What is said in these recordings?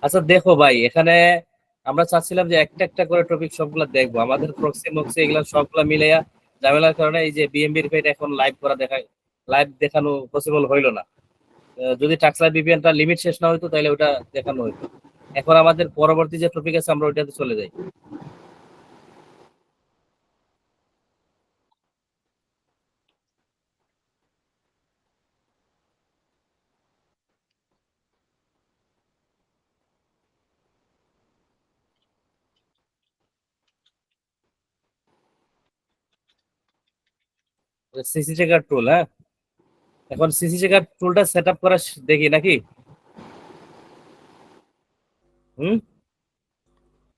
আচ্ছা দেখো ভাই, এখানে আমরা চাচ্ছিলাম যে একটা একটা করে টপিক সবগুলা দেখবো, আমাদের প্রক্সি মক্সি এগুলা সবগুলা মিলাইয়া ঝামেলার কারণে এই যে বিএমবির ফেট এখন লাইভ করা দেখায়, লাইভ দেখানো পসিবল হইলো না। যদি টাক্সলা বিপিএনটা লিমিট শেষ না হইতো তাহলে ওটা দেখানো হইতো। এখন আমাদের পরবর্তী যে টপিক আছে আমরা ওইটাতে চলে যাই। সিসি চেকার টুল, হ্যাঁ এখন সিসি চেকার টুলটা সেট আপ করা দেখি নাকি। হুম,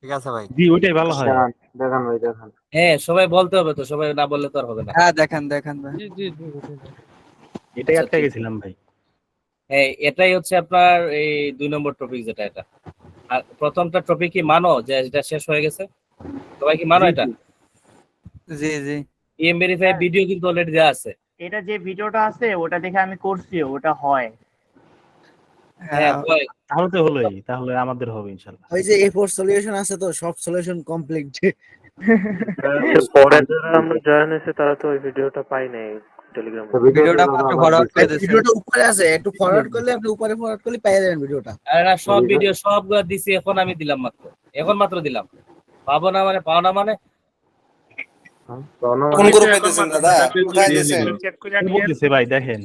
ঠিক আছে ভাই, জি ওইটাই ভালো হয়। দেখান দেখান ভাই দেখান। হ্যাঁ সবাই বলতে হবে তো, সবাই না বললে তো আর হবে না। হ্যাঁ দেখেন দেখেন ভাই। জি জি জি এটাই আচ্ছা, আটকে ঠিক। গেছিলাম ভাই। হ্যাঁ এটাই হচ্ছে আপনার এই 2 নম্বর টপিক যেটা এটা। আর প্রথমটা টপিক কি মানো যে এটা শেষ হয়ে গেছে? সবাই কি মানো জি, এটা? জি। জি জি ইএম ভেরিফাই ভিডিও কিন্তু অলরেডি দেওয়া আছে। এটা যে ভিডিওটা আছে ওটা দেখে আমি করছি, ওটা হয়। হ্যাঁ হ্যাঁ। হয়। তাহলে তো হলোই, তাহলে আমাদের হবে ইনশাল্লাহ। ওই যে A4 সলিউশন আছে তো, সব সলিউশন কমপ্লিট। পরে যারা আমরা জয়েন হয়েছে তারা তো ওই ভিডিওটা পাই নাই টেলিগ্রামে। ভিডিওটা মাত্র ফরওয়ার্ড করে দিয়েছেন। ভিডিওটা উপরে আছে, একটু ফরওয়ার্ড করলে আপনি উপরে ফরওয়ার্ড করলে পেয়ে যাবেন ভিডিওটা। আরে না, সব ভিডিও সবগুলো দিছি, এখন আমি দিলাম মাত্র, এখন মাত্র দিলাম। পাবো না মানে পাও না মানে। কোন গ্রুপে দিয়েছেন দাদা, কোথায় দিয়েছেন? কি বলতেছে ভাই দেখেন।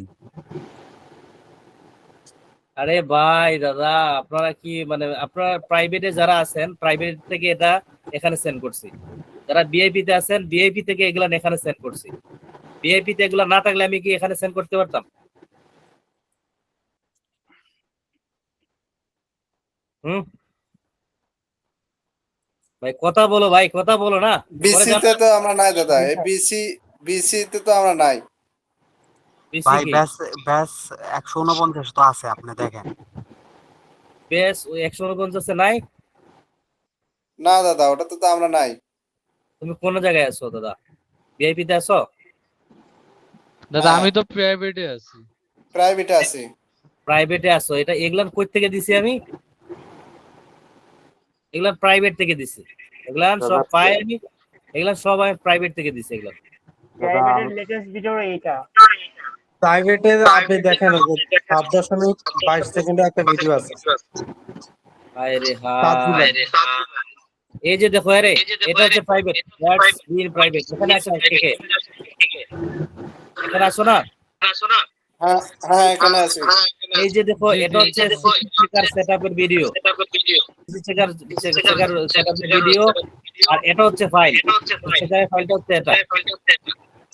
আরে ভাই দাদা, আপনারা কি মানে আপনারা প্রাইভেটে যারা আছেন প্রাইভেট থেকে এটা এখানে সেন্ড করছি, যারা ভিআইপি তে আছেন ভিআইপি থেকে এগুলা এখানে সেন্ড করছি। ভিআইপি তে এগুলা না থাকলে আমি কি এখানে সেন্ড করতে পারতাম? হুম, ভাই কথা বলো, ভাই কথা বলো না। বিসি তে তো আমরা নাই দাদা, এই বিসি তে তো আমরা নাই। ভাই ব্যাস ব্যাস 149 তো আছে, আপনি দেখেন। বেশ 149 নাই। না দাদা, ওটা তো আমরা নাই। তুমি কোন জায়গায় আছো দাদা? ভিআইপি তে আছো? দাদা আমি তো প্রাইভেটে আছি। প্রাইভেটে আছি। প্রাইভেটে আছো, এটা এগুলান কই থেকে দিছি আমি? এগুলান প্রাইভেট থেকে দিছি, এগুলান সব পাই আমি, এগুলান সব আমি প্রাইভেট থেকে দিছি এগুলান। প্রাইভেটের লেটেস্ট ভিডিও এইটা। প্রাইভেটের আপনি দেখেন 7.22 সেকেন্ডে একটা ভিডিও আছে। আরে হ্যাঁ, এই যে দেখো, আরে এটা হচ্ছে প্রাইভেট, দ্যাটস বিন প্রাইভেট। এখানে আসো থেকে, এখানে আসো না। হ্যাঁ হ্যাঁ, এখানে আছি। এই যে দেখো, এটা হচ্ছে চেকার সেটআপের ভিডিও, চেকার সেটআপের ভিডিও। আর এটা হচ্ছে ফাইল, সেখানে ফাইলটা হচ্ছে এটা।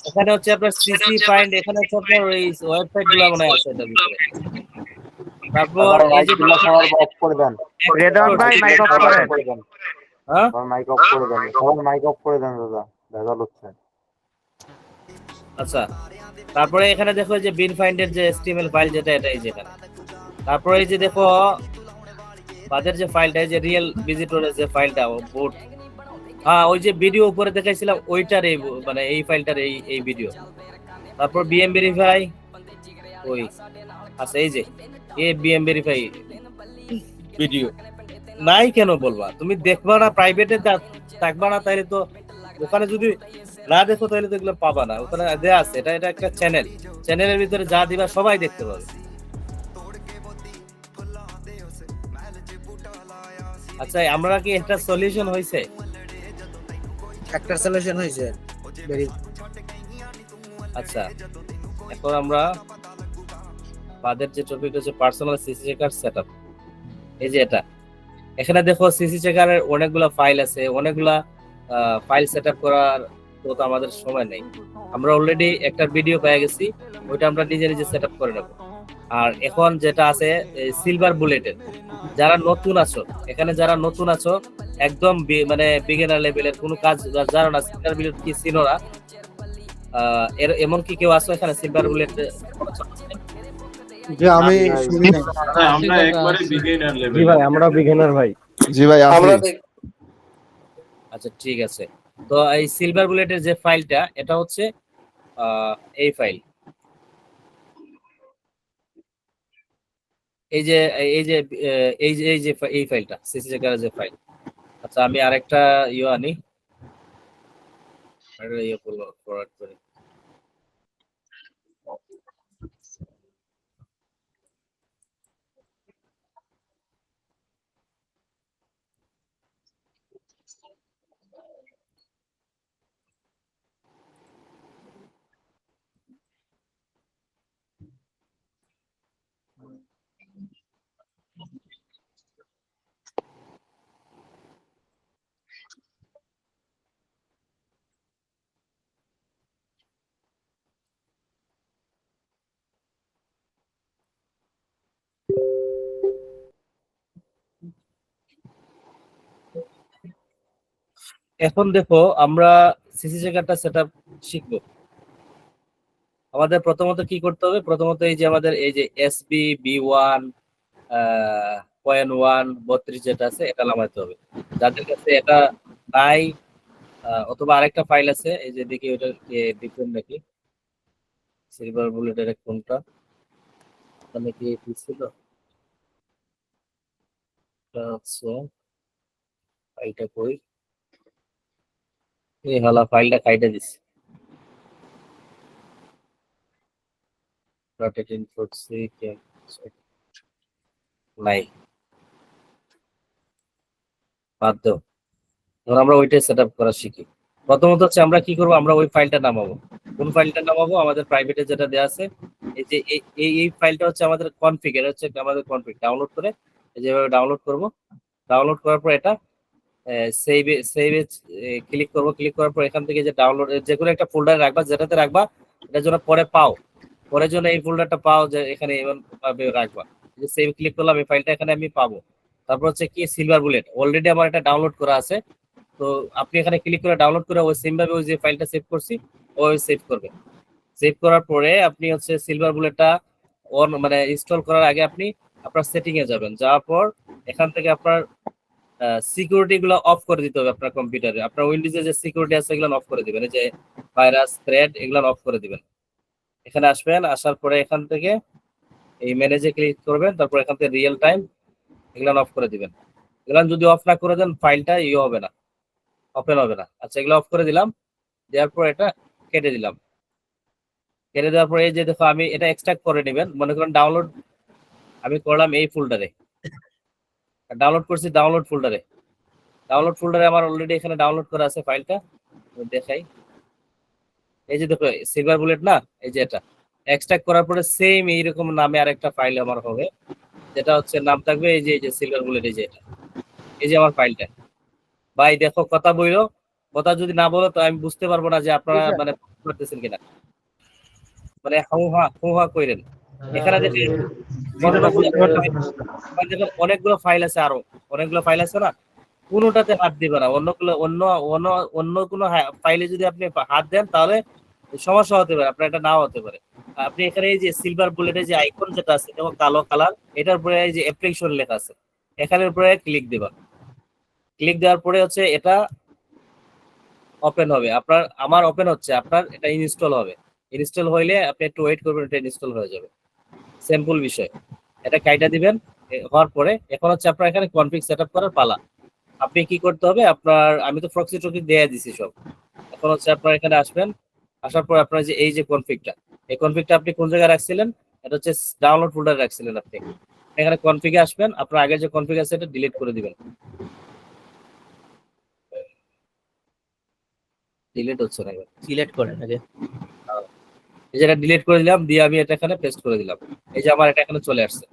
এখানে হচ্ছে আপনার সিসি ফাইন্ড, এখানে হচ্ছে আপনার ওই ওয়েবসাইট গুলো মনে আছে এটার ভিতরে। তারপর এই যে সবার অফ করে দেন। রেদওয়ান ভাই মাইক অফ করেন। হ্যাঁ মাইক অফ করে দেন, সবার মাইক অফ করে দেন দাদা, ভেজাল হচ্ছে। আচ্ছা, তারপরে এখানে দেখো যে বিন ফাইন্ডের যে এসটিএমএল ফাইল যেটা, এটাই যেখানে। তারপরে এই যে দেখো বাদের যে ফাইলটা, এই যে রিয়েল ভিজিটরের যে ফাইলটা বোর্ড, হ্যাঁ ওই যে ভিডিও উপরে দেখাইছিলাম ওইটার এই মানে এই ফাইলটার এই ভিডিও। তারপর বিএম ভেরিফাই ওই আচ্ছা, এই যে এই বিএম ভেরিফাই ভিডিও নাই কেন বলবা? তুমি দেখবা না, প্রাইভেটে থাকবা না, তাইলে তো ওখানে যদি না দেখো তাহলে তো এগুলো পাবা না। ওখানে দেয়া আছে, এটা এটা একটা চ্যানেল, চ্যানেলের ভিতরে যা দিবা সবাই দেখতে পাবে। আচ্ছা, আমরা কি একটা সলিউশন হইছে? একটা সলিউশন হয়েছে। আচ্ছা, এখন আমরা বাদের যে টপিক হচ্ছে পার্সোনাল সিসি চেকার সেটআপ। এই যে এটা, এখানে দেখো সিসি চেকারের অনেকগুলা ফাইল আছে, অনেকগুলা ফাইল সেটআপ করার তো আমাদের সময় নেই। আমরা অলরেডি একটা ভিডিও পেয়ে গেছি, ওইটা আমরা নিজে নিজে সেটআপ করে নেব। আর এখন যেটা আছে সিলভার বুলেটের, যারা নতুন আছো এখানে, যারা নতুন আছো একদম মানে বিগিনার লেভেলের কোনো কাজ জানো না, সিলভার বুলেট কি চিনো না, এমন কি কেউ আছো এখানে সিলভার বুলেট? যে আমি শুনি না। আমরা একবারে বিগিনার লেভেল। জি ভাই, আমরা বিগিনার ভাই। জি ভাই আমরা আচ্ছা ঠিক আছে, তো এই সিলভার বুলেটের যে ফাইলটা, এটা হচ্ছে এই ফাইল, এই যে এই যে এই যে এই ফাইলটা সিসি চেকারের যে ফাইল। আচ্ছা আমি আরেকটা আনি, আরেকটা ফরওয়ার্ড করি। এখন দেখো আমরা সিসি চেকারটা সেটআপ শিখবো। আমাদের প্রথমত কি করতে হবে? প্রথমত এই যে আমাদের এই যে এসবি বি1 .1 32 যেটা আছে এটা নামাইতে হবে। যাদের কাছে এটা নাই অথবা আরেকটা ফাইল আছে, এই যে দেখি ওটা ডিফারেন্ট নাকি, সিলভার বুলেটের কোনটা মানে কি ছিল, হচ্ছে ফাইলটা কই, এই হালা ফাইলটা কাইটা দিছি রটেটিং করছি নাই, বাদ দাও। ধর আমরা ওইটাই সেট আপ করা শিখি। প্রথমত হচ্ছে আমরা কি করবো, আমরা ওই ফাইলটা নামাবো। কোন ফাইলটা নামাবো? আমাদের প্রাইভেটে যেটা দেওয়া আছে, এই যে এই ফাইলটা হচ্ছে আমাদের কনফিগ, এটা হচ্ছে আমাদের কনফিগ। ডাউনলোড করে যেভাবে ডাউনলোড করব, ডাউনলোড করার পর এটা সেভ ক্লিক করব। ক্লিক করার পর এখান থেকে যে ডাউনলোড যে কোনো একটা ফোল্ডারে রাখবা, যেটাতে রাখবা এটার জন্য পরে পাও, পরের জন্য এই ফোল্ডারটা পাও যে এখানে এভাবে রাখবা। যে সেভ ক্লিক করলাম, এই ফাইলটা এখানে আমি পাবো। তারপর হচ্ছে কি সিলভার বুলেট, অলরেডি আমার এটা ডাউনলোড করা আছে। তো আপনি এখানে ক্লিক করে ডাউনলোড করে ওই সেম ভাবে ওই যে ফাইলটা সেভ করছি ওই সেভ করবে। সেভ করার পরে আপনি হচ্ছে সিলভার বুলেটটা অন মানে ইনস্টল করার আগে আপনি আপনার সেটিং এ যাবেন। যাওয়ার পর এখান থেকে আপনার সিকিউরিটি গুলো অফ করে দিতে হবে আপনার কম্পিউটারে। আপনার উইন্ডোজে যে সিকিউরিটি আছে এগুলো অফ করে দিবেন, এই যে ভাইরাস থ্রেড এগুলো অফ করে দিবেন। এখানে আসবেন, আসার পরে এখান থেকে এই ম্যানেজে ক্লিক করবেন, তারপর এখান থেকে রিয়েল টাইম এগুলো অফ করে দিবেন। এগুলো যদি অফ না করে দেন ফাইলটা হবে না, ওপেন হবে না। আচ্ছা এগুলো অফ করে দিলাম, দেওয়ার পর এটা কেটে দিলাম। কেটে দেওয়ার পরে এই যে দেখো আমি এটা এক্সট্রাক্ট করে নেবেন। মনে করেন ডাউনলোড আমি করলাম এই ফোল্ডারে, ডাউনলোড করছি ডাউনলোড ফোল্ডারে। ডাউনলোড ফোল্ডারে আমার অলরেডি এখানে ডাউনলোড করা আছে ফাইলটা, দেখাই। এই যে দেখো সিলভার বুলেট না, এই যে এটা এক্সট্রাক্ট করার পরে সেম এইরকম নামে আরেকটা ফাইল আমার হবে, যেটা হচ্ছে নাম থাকবে এই যে সিলভার বুলেট। এই যে এটা, এই যে আমার ফাইলটা। ভাই দেখো কথা বইলো, কথা যদি না বলো তো আমি বুঝতে পারবো না যে আপনারা মানে করতেছেন কিনা, মানে হা কইরেন। এখানে দেখেন অনেকগুলো ফাইল আছে, আরো অনেকগুলো ফাইল আছে না, কোনোটাতে হাত দিবে না। অন্য কোনো ফাইলে যদি আপনি হাত দেন তাহলে সমস্যা হতে পারে, আপনার এটা নাও হতে পারে। আপনি এখানে এই যে সিলভার বুলেটের যে আইকন যেটা আছে যেমন কালো কালার, এটার উপরে এই যে অ্যাপ্লিকেশন লেখা আছে, এখানের উপরে ক্লিক দিবা। ক্লিক দেওয়ার পরে হচ্ছে এটা ওপেন হবে। আমার ওপেন হচ্ছে, আপনার এটা ইনস্টল হবে। ইনস্টল হইলে আপনি একটু ওয়েট করবেন, এটা ইনস্টল হয়ে যাবে। সিম্পল বিষয়। এটা কাইটা দিবেন। হওয়ার পরে এখন হচ্ছে আপনার এখানে কনফিগ সেটআপ করার পালা। আপনি কি করতে হবে, আমি তো প্রক্সি টক্সি দিয়ে দিছি সব। এখন হচ্ছে আপনার এখানে আসবেন, আসার পর আপনার যে এই যে কনফিগটা, এই কনফিগটা আপনি কোন জায়গায় রাখছিলেন? এটা হচ্ছে ডাউনলোড ফোল্ডারে রাখছিলেন আপনি। এখানে কনফিগে আসবেন, আপনার আগে যে কনফিগ আছে এটা ডিলিট করে দিবেন। ডিলিট হচ্ছে না, সিলেক্ট করেন আগে। এই যে এটা ডিলিট করে দিলাম, দিয়ে আমি এটা এখানে পেস্ট করে দিলাম। এই যে আমার এটা এখানে চলে আসছে,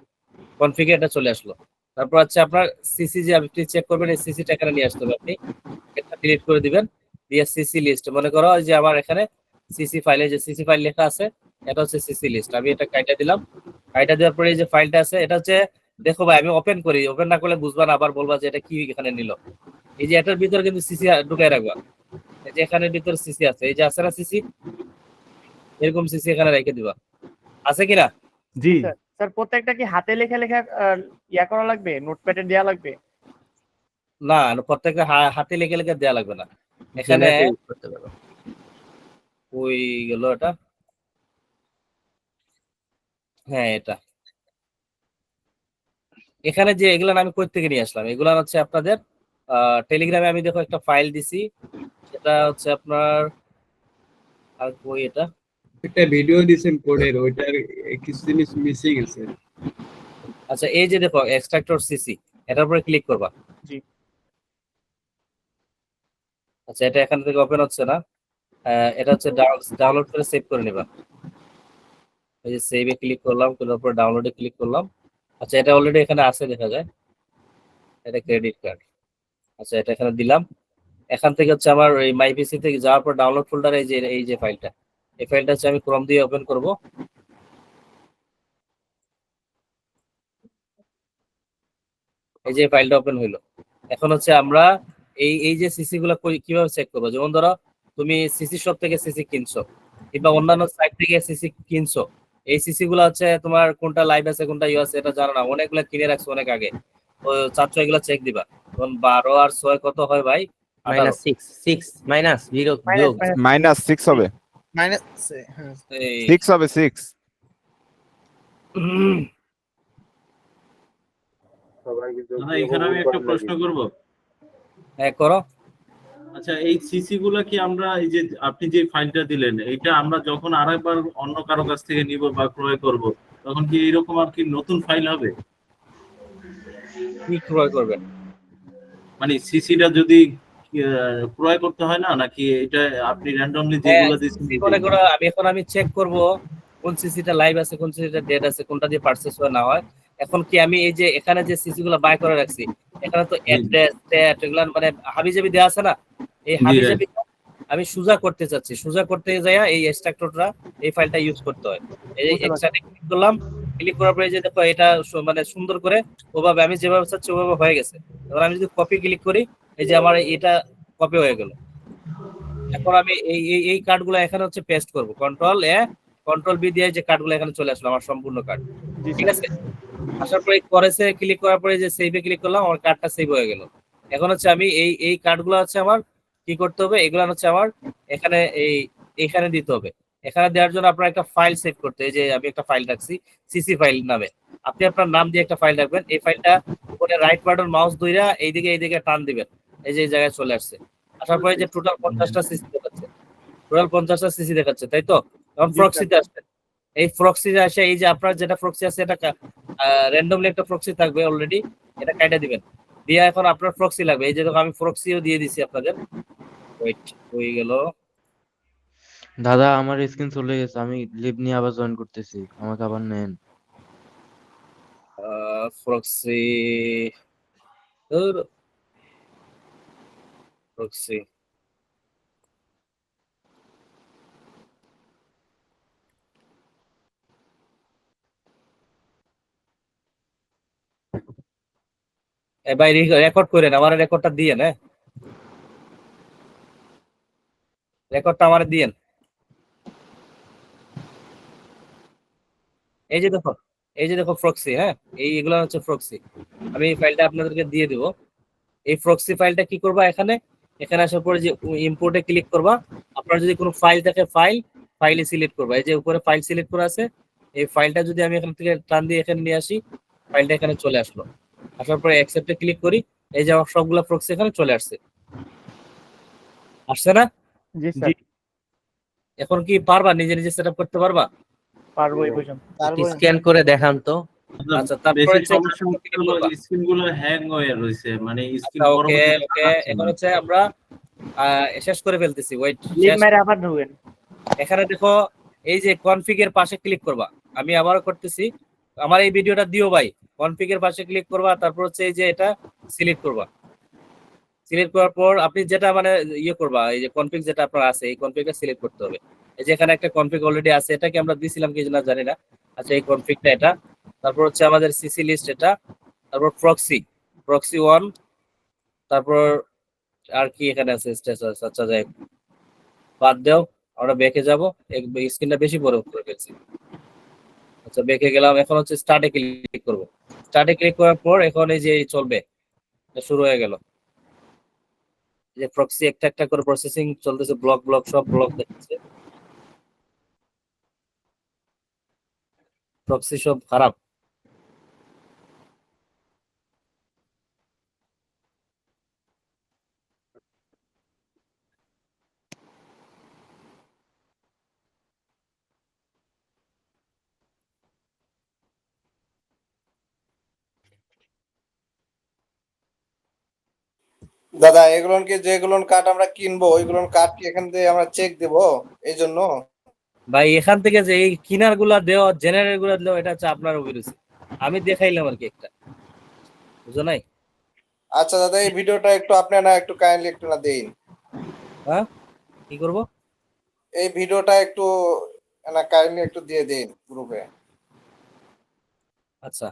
কনফিগে এটা চলে আসলো। তারপর হচ্ছে আপনার সিসি যে আপনি চেক করবেন, এই সিসিটা এখানে নিয়ে আসতে হবে। আপনি এটা ডিলিট করে দিবেন, দিয়ে সিসি লিস্ট মনে করো যে আমার এখানে সিসি ফাইলে যে সিসি ফাইল লেখা আছে এটা হচ্ছে সিসি লিস্ট। আমি এটা কাইটা দিলাম। কাইটা দেওয়ার পরে এই যে ফাইলটা আছে এটা হচ্ছে, দেখো ভাই আমি ওপেন করি, ওপেন না করলে বুঝবা না, আবার বলবা যে এটা কি এখানে নিল। এই যে এটার ভিতরে কিন্তু সিসি ঢুকাই রাখবা। এই যে এখানের ভিতরে সিসি আছে, এই যে আছে না সিসি, এরকম সিসি এখানে রেখে দিবা। আছে কিনা? জি স্যার প্রত্যেকটা কি হাতে লেখা লেখা ইয়া করা লাগবে, নোটপ্যাডে দেওয়া লাগবে? না, প্রত্যেকটা হাতে লেখে লেখে দেওয়া লাগবে না। এখানে করতে পারবো। ওই গেল এটা, হ্যাঁ এটা এখানে যে এগুলা আমি কই থেকে নিয়ে আসলাম, এগুলা হচ্ছে আপনাদের টেলিগ্রামে আমি দেখো একটা ফাইল দিছি, সেটা হচ্ছে আপনার আর কই এটা একটা ভিডিও দিছেন কোডের, ওইটার কিছু জিনিস মিসিং আছে। আচ্ছা এই যে দেখো এক্সট্রাক্টর সিসি, এটার উপরে ক্লিক করবা। জি। আচ্ছা এটা এখান থেকে ওপেন হচ্ছে না, এটা হচ্ছে ডাউনলোড করে সেভ করে নিবা। এই যে সেভে ক্লিক করলাম, করার পর ডাউনলোডে ক্লিক করলাম। আচ্ছা এটা অলরেডি এখানে আছে দেখা যায়, এটা ক্রেডিট কার্ড। আচ্ছা এটা এখানে দিলাম। এখান থেকে হচ্ছে আমার ওই মাই পিসি থেকে যাওয়ার পর ডাউনলোড ফোল্ডারে এই যে ফাইলটা, এই ফাইলটা হচ্ছে আমি ক্রোম দিয়ে ওপেন করব। এই যে ফাইলটা ওপেন হইলো। এখন হচ্ছে আমরা এই যে সিসি গুলা কিভাবে চেক করবো, যেমন ধরো তুমি সিসি শপ থেকে সিসি কিনছো কিংবা অন্যান্য সাইট থেকে সিসি কিনছো, এই সিসি গুলা হচ্ছে তোমার কোনটা লাইভ আছে কোনটা ইউ আছে এটা জানো না, অনেকগুলা কিনে রাখছো অনেক আগে, তো চারশো এগুলা চেক দিবা। তখন 12 আর 6 কত হয় ভাই? -6 মাইনাস 0 মাইনাস -6 হবে, মাইনাস হ্যাঁ 6 হবে 6। এখানে আমি একটা প্রশ্ন করব। হ্যাঁ করো। আচ্ছা এই সিসি গুলা কি আমরা এই যে আপনি যে ফাইলটা দিলেন, এটা আমরা যখন আরেকবার অন্য কারো কাছ থেকে নিব বা ক্রয় করব, তখন কি এরকম আর কি নতুন ফাইল হবে? কি ক্রয় করবেন? মানে সিসিটা যদি ক্রয় করতে হয় না, নাকি এটা আপনি র্যান্ডমলি যেগুলো দিচ্ছেন? আমি চেক করব কোন সিসিটা লাইভ আছে কোন সিসিটা ডেড আছে, কোনটা দিয়ে পারচেজ হয় না হয়। এখন কি আমি এই যে এখানে যে সিসি গুলো বাই করে রাখছি, এখানে তো অ্যাড্রেস ডেট এগুলো মানে হাবিজাবি দেওয়া আছে না, এই হাবিজাবি আমি সোজা করতে চাচ্ছি। সোজা করতে যায় এই এক্সট্রাক্টরটা এই ফাইলটা ইউজ করতে হয়। এই যে এক্সট্রাক্টে ক্লিক করলাম, ক্লিক করার পরে যে দেখো এটা মানে সুন্দর করে ওভাবে আমি যেভাবে চাচ্ছি ওভাবে হয়ে গেছে। এবার আমি যদি কপি ক্লিক করি, এই যে আমার এটা কপি হয়ে গেল। এখন আমি এই কার্ডগুলো এখানে হচ্ছে পেস্ট করব, কন্ট্রোল এ কন্ট্রোল বি দিয়ে যে কার্ডগুলো এখানে চলে আসলো আমার সম্পূর্ণ কার্ড, ঠিক আছে। আসার পরে করেছে ক্লিক করার পরে যে সেভে ক্লিক করলাম, আমার কার্ডটা সেভ হয়ে গেল। এখন হচ্ছে আমি এই কার্ডগুলো হচ্ছে আমার কি করতে হবে, এগুলো হচ্ছে আমার এখানে এইখানে দিতে হবে। এখানে দেওয়ার জন্য আপনার একটা ফাইল সেভ করতে, এই যে আমি একটা ফাইল রাখছি সিসি ফাইল নামে, আপনি আপনার নাম দিয়ে একটা ফাইল রাখবেন। এই ফাইলটা উপরে রাইট বাটন মাউস ধইরা এইদিকে টান দিবেন, এই যে এই জায়গায় চলে আসছে। আসার পরে যে টোটাল 50টা সিসি দেখাচ্ছে, টোটাল 50টা সিসি দেখাচ্ছে, তাই তো। এখন প্রক্সিতে আসছে, এই প্রক্সিতে আসে এই যে আপনার যেটা প্রক্সি আছে এটা র্যান্ডমলি একটা প্রক্সি থাকবে অলরেডি, এটা কাইটা দিবেন। দিয়ে এখন আপনার প্রক্সি লাগবে, এই যে দেখো আমি প্রক্সিও দিয়ে দিছি আপনাদের। ওয়েট হয়ে গেল দাদা, আমার স্ক্রিন চলে গেছে, আমি লিভ নিয়ে আবার জয়েন করতেছি, আমাকে আবার নেন। প্রক্সি প্রক্সি ভাই রেকর্ড করেন, আমার রেকর্ডটা দিয়ে না, রেকর্ডটা আমার দিয়েন। এই যে দেখো প্রক্সি, হ্যাঁ এইগুলো হচ্ছে প্রক্সি। আমি এই ফাইলটা আপনাদেরকে দিয়ে দিব। এই প্রক্সি ফাইলটা কি করবা, এখানে আসার পরে যে ইম্পোর্টে ক্লিক করবা। আপনার যদি কোনো ফাইল থাকে ফাইলে সিলেক্ট করবা, এই যে উপরে ফাইল সিলেক্ট করা আছে, এই ফাইলটা যদি আমি এখান থেকে টান দিয়ে এখানে নিয়ে আসি, ফাইলটা এখানে চলে আসলো। আসার পরে অ্যাকসেপ্টে ক্লিক করি, এই যে আমার সবগুলা প্রক্সি এখানে চলে আসছে না? জি স্যার। এখন কি পারবা নিজে সেটআপ করতে পারবা? পারবো এই পর্যন্ত। স্ক্যান করে দেখান তো। আচ্ছা তারপরে স্ক্রিনগুলো হ্যাং হয়ে রয়েছে, মানে স্ক্রিন ওকে এখন হচ্ছে আমরা শেষ করে ফেলতেছি। ওয়েট, লিভ মেরে আবার ঢুকেন। এখানে দেখো এই যে কনফিগের পাশে ক্লিক করবা, আমি আবারও করতেছি, আমার এই ভিডিওটা দিও ভাই। কনফিগের পাশে ক্লিক করবা, তারপর হচ্ছে এই যে এটা সিলেক্ট করবা। সিলেক্ট করার পর আপনি যেটা মানে ইয়ে করবা, এই যে কনফিগ যেটা আপনার আছে এই কনফিগটা সিলেক্ট করতে হবে। এই যে এখানে একটা কনফিগ অলরেডি আছে, এটাকে আমরা দিছিলাম কি না জানি না। আচ্ছা এই কনফিগটা এটা, তারপর হচ্ছে আমাদের সিসি লিস্ট এটা, তারপর প্রক্সি 1, তারপর আর কি এখানে আছে স্ট্যাটাস। আচ্ছা যাই বাদ দাও, আমরা ব্যাকে যাব, স্ক্রিনটা বেশি বড় করে ফেলছি। আচ্ছা ব্যাকে গেলাম, এখন হচ্ছে স্টার্টে ক্লিক করব। স্টার্টে ক্লিক করার পর এখন এই যে চলবে, শুরু হয়ে গেল। যে প্রক্সি একটা করে প্রসেসিং চলতেছে, ব্লক সব ব্লক দেখাচ্ছে, প্রক্সি সব খারাপ। দাদা এগুলোকে যেগুলো কার্ড আমরা কিনবো ওইগুলো কার্ড কি এখান থেকে আমরা চেক দেব এই জন্য? ভাই এখান থেকে যে এই কিনার গুলা দেওয়া জেনারেল গুলা দেওয়া এটা হচ্ছে আপনার অভিরুচি, আমি দেখাইলাম আর কি একটা, বুঝো নাই? আচ্ছা দাদা এই ভিডিওটা একটু আপনি না একটু কাইন্ডলি একটু না দেন। হ্যাঁ কি করবো? এই ভিডিওটা একটু না কাইন্ডলি একটু দিয়ে দেন গ্রুপে। আচ্ছা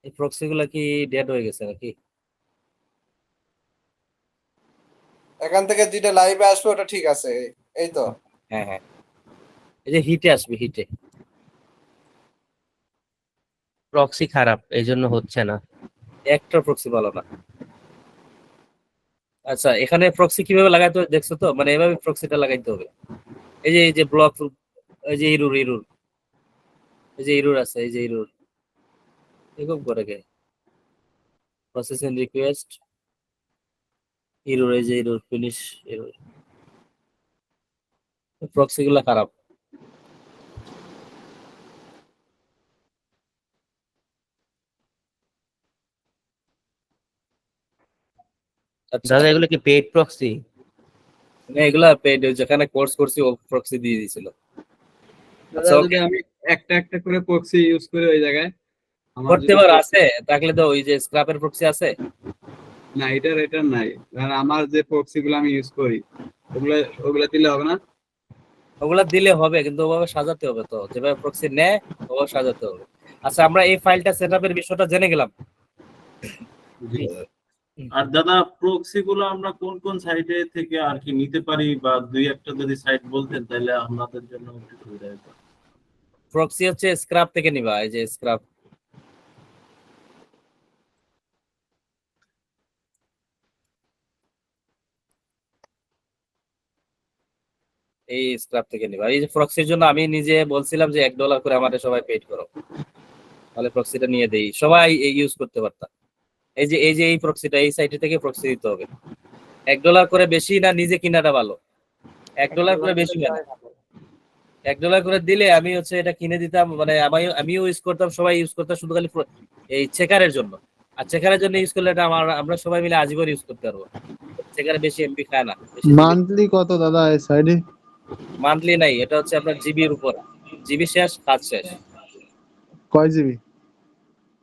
এই প্রক্সি গুলা কি ডেড হয়ে গেছে নাকি? এখান থেকে যেটা লাইভে আসবে ওটা ঠিক আছে, এই তো? হ্যাঁ হ্যাঁ এই যে হিটে আসবে, হিটে প্রক্সি খারাপ এই জন্য হচ্ছে না। একটা প্রক্সি ভালো না। আচ্ছা এখানে প্রক্সি কিভাবে লাগাইতে হবে দেখছো তো? মানে এভাবে প্রক্সিটা লাগাইতে হবে। এই যে ব্লক, এই যে ইরুর, এই যে ইরুর আছে, এই যে ইরুর এরকম করে কে প্রসেসিং রিকোয়েস্ট ইরুর, এই যে ইরুর ফিনিশ ইরুর, প্রক্সি গুলা খারাপ। আচ্ছা দাদা এগুলো কি পেইড প্রক্সি? না এগুলা পেড, যেখানে কোর্স করছি ও প্রক্সি দিয়ে দিয়েছিল। আচ্ছা যদি আমি একটা একটা করে প্রক্সি ইউজ করি ওই জায়গায় করতে পার আছে থাকলে তো ওই যে স্ক্র্যাপের প্রক্সি আছে না, এটা নাই। কারণ আমার যে প্রক্সি গুলো আমি ইউজ করি ওগুলা দিলে হবে না? ওগুলা দিলে হবে কিন্তু ওভাবে সাজাতে হবে, তো যেভাবে প্রক্সি নেয় ওভাবে সাজাতে হবে। আচ্ছা আমরা এই ফাইলটা সেটআপের বিষয়টা জেনে গেলাম। আর দাদা প্রক্সি গুলো আমরা কোন কোন সাইটে থেকে আর কি নিতে পারি, বা দুই একটা যদি সাইট বলতেন তাহলে আমাদের জন্য একটু সুবিধা হতো। প্রক্সি হচ্ছে স্ক্র্যাপ থেকে নিবা, এই যে স্ক্র্যাপ, এই স্ক্র্যাপ থেকে নিবা। এই যে প্রক্সির জন্য আমি নিজে বলছিলাম যে $1 করে আমাদের সবাই পেড করো, তাহলে প্রক্সিটা নিয়ে দেই, সবাই ইউজ করতে পারতাম। এই যে এই প্রক্সিটা এই সাইটে থেকে প্রক্সি দিতে হবে। $1 করে বেশি না, নিজে কিনাটা ভালো। $1 করে বেশি না, $1 করে দিলে আমি হচ্ছে এটা কিনে দিতাম, মানে আমিও ইউজ করতাম, সবাই ইউজ করতাম, শুধু খালি এই চেকারের জন্য। আর চেকারের জন্য ইউজ করলে এটা আমরা সবাই মিলে আজীবন ইউজ করতে পারবো। চেকারে বেশি এমবি খায় না। মান্থলি কত দাদা এই সাইডে? মান্থলি নাই, এটা হচ্ছে আপনার জিবির উপর, জিবি শেষ কাজ শেষ। কয় জিবি?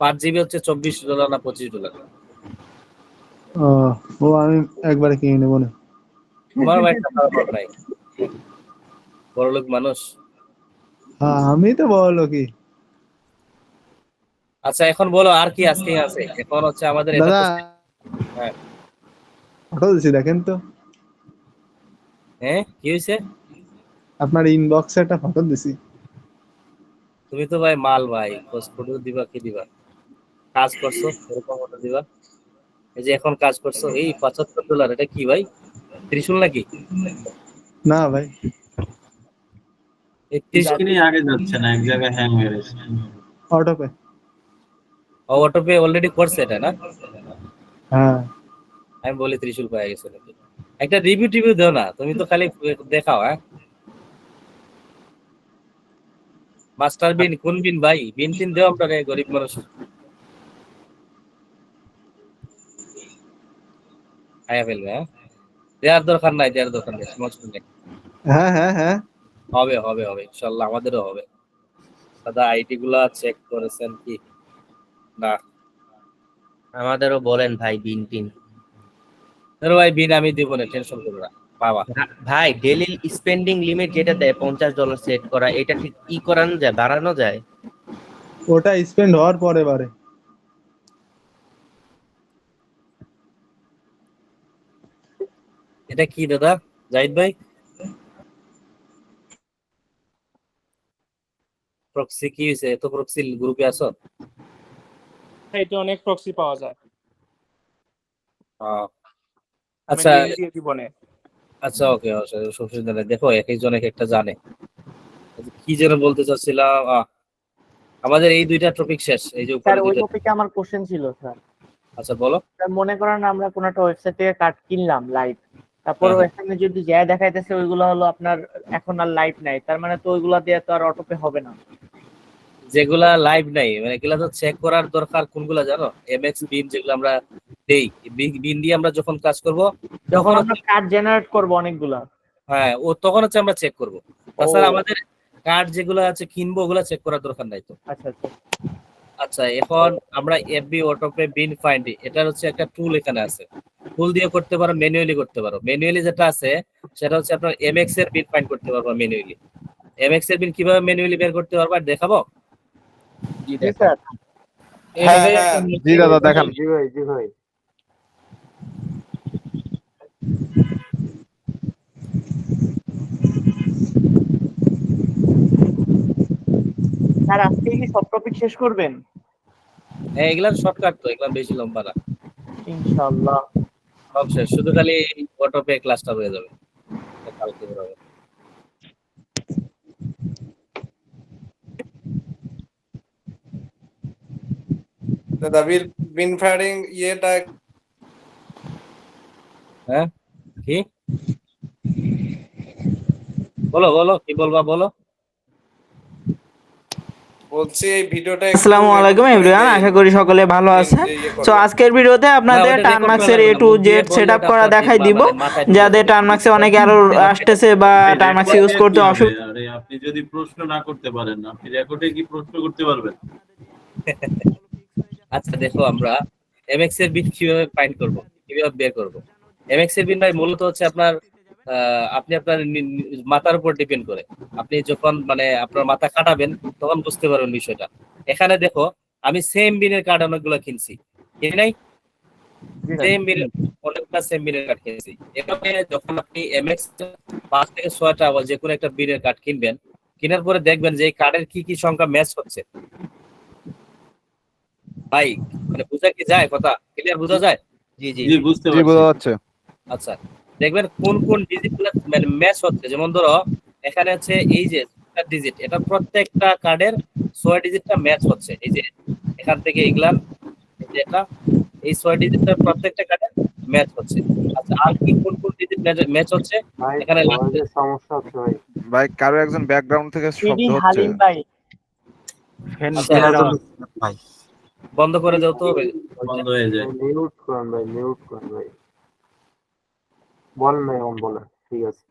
5 জিবি হচ্ছে $24 না $25। ও আমি একবারে কিনে নেবো না। তোমার ভাই টাকা নাই, বড়লোক মানুষ। হ্যাঁ আমি তো বড় লোকই। আচ্ছা এখন বলো আর কি আজকে আছে? এখন হচ্ছে আমাদের এটা দাদা হ্যাঁ ফটো দিছি দেখেন তো। হ্যাঁ কি হয়েছে? আপনার ইনবক্সে একটা ফটো দিছি। তুমি তো ভাই মাল ভাই, ফটো দিবা কি দিবা? কাজ করছো এরকম ফটো দিবা। এই যে এখন কাজ করছো এই $75, এটা কি ভাই ত্রিশূল নাকি? না ভাই এই ত্রিশূল স্ক্রিনে আগে যাচ্ছে না, এক জায়গায় হ্যাং হয়ে গেছে। অটোপে। অটোপে অলরেডি করছে এটা না? হ্যাঁ আমি বলি ত্রিশূল পাওয়া গেছে নাকি। একটা রিভিউ দাও না, তুমি তো খালি দেখাও। হ্যাঁ মাস্টার বিন কোন বিন ভাই? বিন টিন দেও আমরা গরিব মানুষ। আয়া ফেলবে। হ্যাঁ দেওয়ার দরকার নাই, সমস্যা নেই। হ্যাঁ হ্যাঁ হ্যাঁ হবে হবে হবে ইনশাল্লাহ, আমাদেরও হবে। দাদা আইডি গুলা চেক করেছেন কি না? আমাদেরও বলেন ভাই বিন টিন। ভাই বিন আমি দিব না, টেনশন করো না, পাবা। ভাই ডেইলি স্পেন্ডিং লিমিট যেটা দেয় $50 সেট করা, এটা ঠিক ই করানো যায়, বাড়ানো যায়? ওটা স্পেন্ড হওয়ার পরে বারে। এটা কি দাদা জাহিদ ভাই? প্রক্সি কি হয়েছে? এত প্রক্সি গ্রুপে আছো? এটা অনেক প্রক্সি পাওয়া যায়। আচ্ছা জীবনে আচ্ছা ওকে অসুবিধা নেই। দেখো এক একজন এক একটা জানে। কি যেন বলতে চাচ্ছিলাম, আমাদের এই দুইটা টপিক শেষ। এই যে স্যার ওই টপিকে আমার কোশ্চেন ছিল স্যার। আচ্ছা বলো। স্যার মনে করেন আমরা কোনো একটা ওয়েবসাইট থেকে কার্ড কিনলাম লাইভ, তারপর ওখানে যদি যা দেখাইতেছে ওইগুলো হলো আপনার এখন আর লাইভ নাই, তার মানে তো ওইগুলা দিয়ে তো আর অটোপে হবে না। যেগুলা লাইভ নাই, মানে এগুলা তো চেক করার দরকার কোনগুলা জানো? এমএক্স বিন যেগুলো আমরা দেই, বিন দিয়ে আমরা যখন কাজ করব তখন আমরা কার্ড জেনারেট করব অনেকগুলা। হ্যাঁ, ও তখন হচ্ছে আমরা চেক করব। তাছাড়া আমাদের কার্ড যেগুলো আছে কিনবো ওগুলা চেক করার দরকার নাই তো। আচ্ছা আচ্ছা আচ্ছা, এখন আমরা এফবি অটোপে বিন ফাইন্ড, এটার হচ্ছে একটা টুল এখানে আছে। টুল দিয়ে করতে পারো, ম্যানুয়ালি করতে পারো। ম্যানুয়ালি যেটা আছে সেটা হচ্ছে আপনার এমএক্স এর বিন ফাইন্ড করতে পারবো ম্যানুয়ালি। এমএক্স এর বিন কিভাবে ম্যানুয়ালি বের করতে পারবো দেখাবো? জি স্যার। হ্যাঁ, জি দাদা দেখান। জি ভাই জি ভাই। স্যার আজকে কি সব টপিক শেষ করবেন? হ্যাঁ, এগুলা শর্টকাট তো, এগুলা বেশি লম্বা না। ইনশাআল্লাহ। সব শেষ, শুধু খালি অটোপে ক্লাসটা হয়ে যাবে, কালকে হবে। দাদা বিন ফায়ারিং ইয়েটা হ্যাঁ, কি বলো বলো, কি বলবা বলো। বলছি এই ভিডিওটা আসসালামু আলাইকুম এভরিওয়ান, আশা করি সকলে ভালো আছেন। তো আজকের ভিডিওতে আপনাদের টার্মাক্সের এ টু জেড সেটআপ করা দেখাই দিব, যাদের টার্মাক্সে অনেক এরর আসতেছে বা টার্মাক্স ইউজ করতে অসুবিধা। আরে আপনি যদি প্রশ্ন না করতে পারেন, আপনি রেকর্ডে কি প্রশ্ন করতে পারবেন? আচ্ছা দেখো, আমরা এমএক্স এর বিন কিভাবে ফাইন্ড করব, কিভাবে বের করব। এমএক্স এর বিন ভাই মূলত হচ্ছে আপনার আপনি আপনার মাথার উপর ডিপেন্ড করে। আপনি যখন মানে আপনার মাথা কাটাবেন তখন বুঝতে পারবেন বিষয়টা। এখানে দেখো, আমি সেম বিনের কার্ড অনেকগুলো কিনছি, কিনি নাই? সেম বিনের অনেকটা সেম বিনের কার্ড কিনছি। এভাবে যখন আপনি এমএক্স 5 থেকে 6টা বা যে কোনো একটা বিনের কার্ড কিনবেন, কেনার পরে দেখবেন যে এই কার্ডের কি কি সংখ্যা ম্যাচ হচ্ছে। ভাই মানে বোঝা কি যায়? কথা ক্লিয়ার বোঝা যায়? জি জি জি বুঝতে জি বোঝা যাচ্ছে। আচ্ছা, দেখবেন কোন কোন ডিজিটগুলো মানে ম্যাচ হচ্ছে। যেমন ধরো এখানে হচ্ছে এই যে ডিজিট, এটা প্রত্যেকটা কার্ডের 6 ডিজিটটা ম্যাচ হচ্ছে। এই যে এখান থেকে এগুলান, এই যে এটা, এই 6 ডিজিটটা প্রত্যেকটা কার্ডের ম্যাচ হচ্ছে। আচ্ছা, আর কি কোন কোন ডিজিট ম্যাচ হচ্ছে? ভাই এখানে আমাদের সমস্যা হচ্ছে ভাই। ভাই কারো একজন ব্যাকগ্রাউন্ড থেকে শব্দ সিডি হচ্ছে। হালিম ভাই ভাই বন্ধ করে দাও তো। বন্ধ হয়ে যায়। মিউট করেন ভাই, মিউট করেন ভাই। বলেন ভাই, বলেন, ঠিক আছে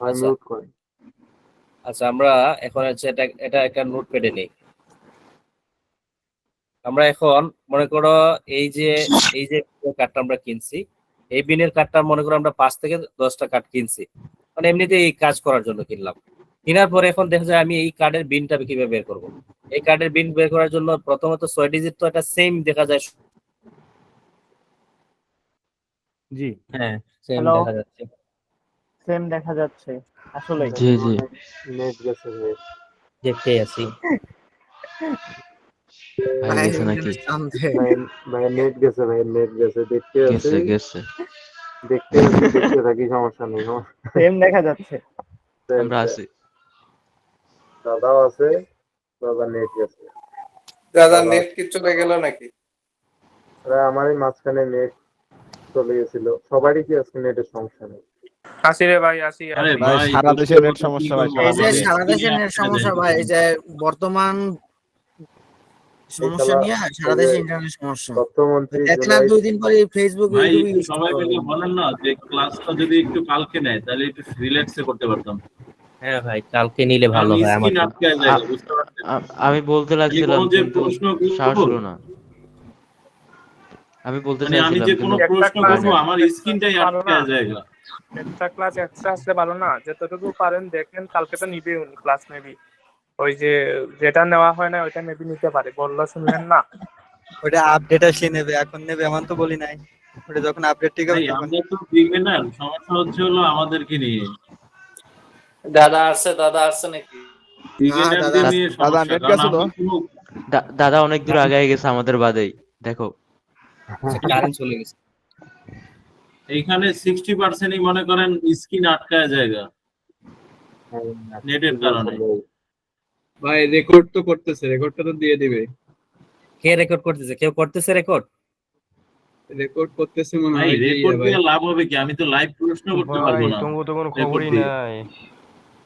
ভাই, আচ্ছা। মিউট করেন। আচ্ছা, আমরা এখন হচ্ছে এটা একটা নোটপ্যাডে নেই। আমরা এখন মনে করো এই যে কার্ডটা আমরা কিনছি, এই বিনের কার্ডটা মনে করো আমরা 5 থেকে 10টা কার্ড কিনছি, মানে এমনিতে এই কাজ করার জন্য কিনলাম। কেনার পরে এখন দেখা যায় আমি এই কার্ডের বিনটা কিভাবে বের করব। এই কার্ডের বিন বের করার জন্য প্রথমত 6 ডিজিট তো এটা সেম দেখা যায়। জি হ্যাঁ সেম হ্যালো দেখা যাচ্ছে। সেম দেখা যাচ্ছে আসলে। জি জি নেট গেছে ভাই। দেখতে আছি। ভাই গেছে নাকি? ভাই ভাই নেট গেছে ভাই, নেট গেছে, দেখতে আছি গেছে গেছে দেখতে থাকি, সমস্যা নেই। সেম দেখা যাচ্ছে। আমরা আছি। দাদাও আছে, দাদা নেট গেছে। দাদা নেট কি চলে গেল নাকি? আমারই মাঝখানে নেট চলে গেছিল। সবারই কি আজকে নেটের সমস্যা নেই? আসি রে ভাই, আসি। আরে ভাই ভাই সারা দেশের নেট সমস্যা ভাই, এই যে দেশে। সারা দেশের নেট সমস্যা ভাই, এই যে বর্তমান সমস্যা নিয়ে সারা দেশে ইন্টারনেট সমস্যা। তথ্যমন্ত্রী দেখলাম 2 দিন পরে ফেসবুক ভাই ইউটিউবে ইউজ সবাই মিলে বলেন না যে ক্লাসটা যদি একটু কালকে নেয় তাহলে একটু রিল্যাক্সে করতে পারতাম। হ্যাঁ ভাই, কালকে নিলে ভালো হয় আমার। স্ক্রিন আটকে যায়, বুঝতে পারছেন? আমি বলতে লাগছিলাম কোনো যে কিন্তু প্রশ্ন সাহস করবো, হলো না। আমি বলতে মানে আমি চাইছিলাম যে কিন্তু কোনো প্রশ্ন করবো আমার স্ক্রিনটাই আটকে যায়। একটা ক্লাস এক্সট্রা আসলে ভালো না? যতটুকু পারেন দেখেন, কালকে তো নিবে ক্লাস মেবি। ওই যে যেটা নেওয়া হয় না ওইটা মেবি নিতে পারে, বললো শুনলেন না? ওটা আপডেট আসলে নেবে, এখন নেবে এমন তো বলি নাই। ওটা যখন আপডেট ঠিক হবে ভাই তখন আমাদের তো দিবে না, সমস্যা হচ্ছে হলো আমাদেরকে নিয়ে। দাদা আসছে নাকি? বিগিনারদের নিয়ে দাদা সমস্যা, নেট কারণ গেছিল। আমরা কোনো দাদা অনেক দূর আগায় গেছে আমাদের বাদেই। দেখো কারেন্ট চলে গেছে। এইখানে 60%ই মনে করেন স্ক্রিন আটকায় জায়গা নেটের কারণে। ভাই রেকর্ড তো করতেছে, রেকর্ডটা তো দিয়ে দিবে। কে রেকর্ড করতেছে? কেউ করতেছে রেকর্ড? রেকর্ড করতেছে মনে ভাই হয়। রেকর্ড দিয়ে লাভ হবে কি? আমি তো লাইভ প্রশ্ন করতে পারবো না। তো কোনো খবরই নাই।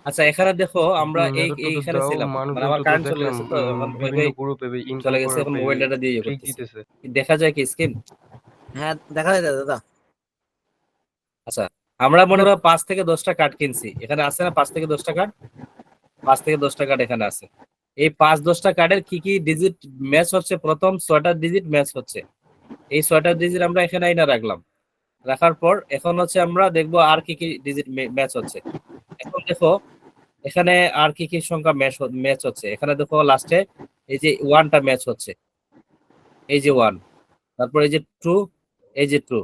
আচ্ছা এখানে দেখো আমরা এইখানে ছিলাম, মানে আমার কারেন্ট চলে গেছে তো এখন চলে গেছে, এখন মোবাইল ডাটা দিয়ে ইয়ে করতেছি। দেখা যায় কি স্ক্রিন? হ্যাঁ দেখা যায় দাদা। আচ্ছা আমরা মনে করো 5 থেকে 10টা কার্ড কিনছি, এখানে আছে না 5 থেকে 10টা কার্ড? 5 থেকে 10টা কার্ড এখানে আছে। এই 5-10টা কার্ডের কি কি ডিজিট ম্যাচ হচ্ছে? প্রথম 6টা ডিজিট ম্যাচ হচ্ছে, এই 6টা ডিজিট আমরা এখানে আইনা রাখলাম। রাখার পর এখন হচ্ছে আমরা দেখবো আর কি কি ডিজিট ম্যাচ হচ্ছে। এখন দেখো এখানে আর কি কি সংখ্যা ম্যাচ হচ্ছে। এখানে দেখো লাস্টে এই যে 1টা ম্যাচ হচ্ছে, এই যে 1, তারপর এই যে 2, এই যে 2,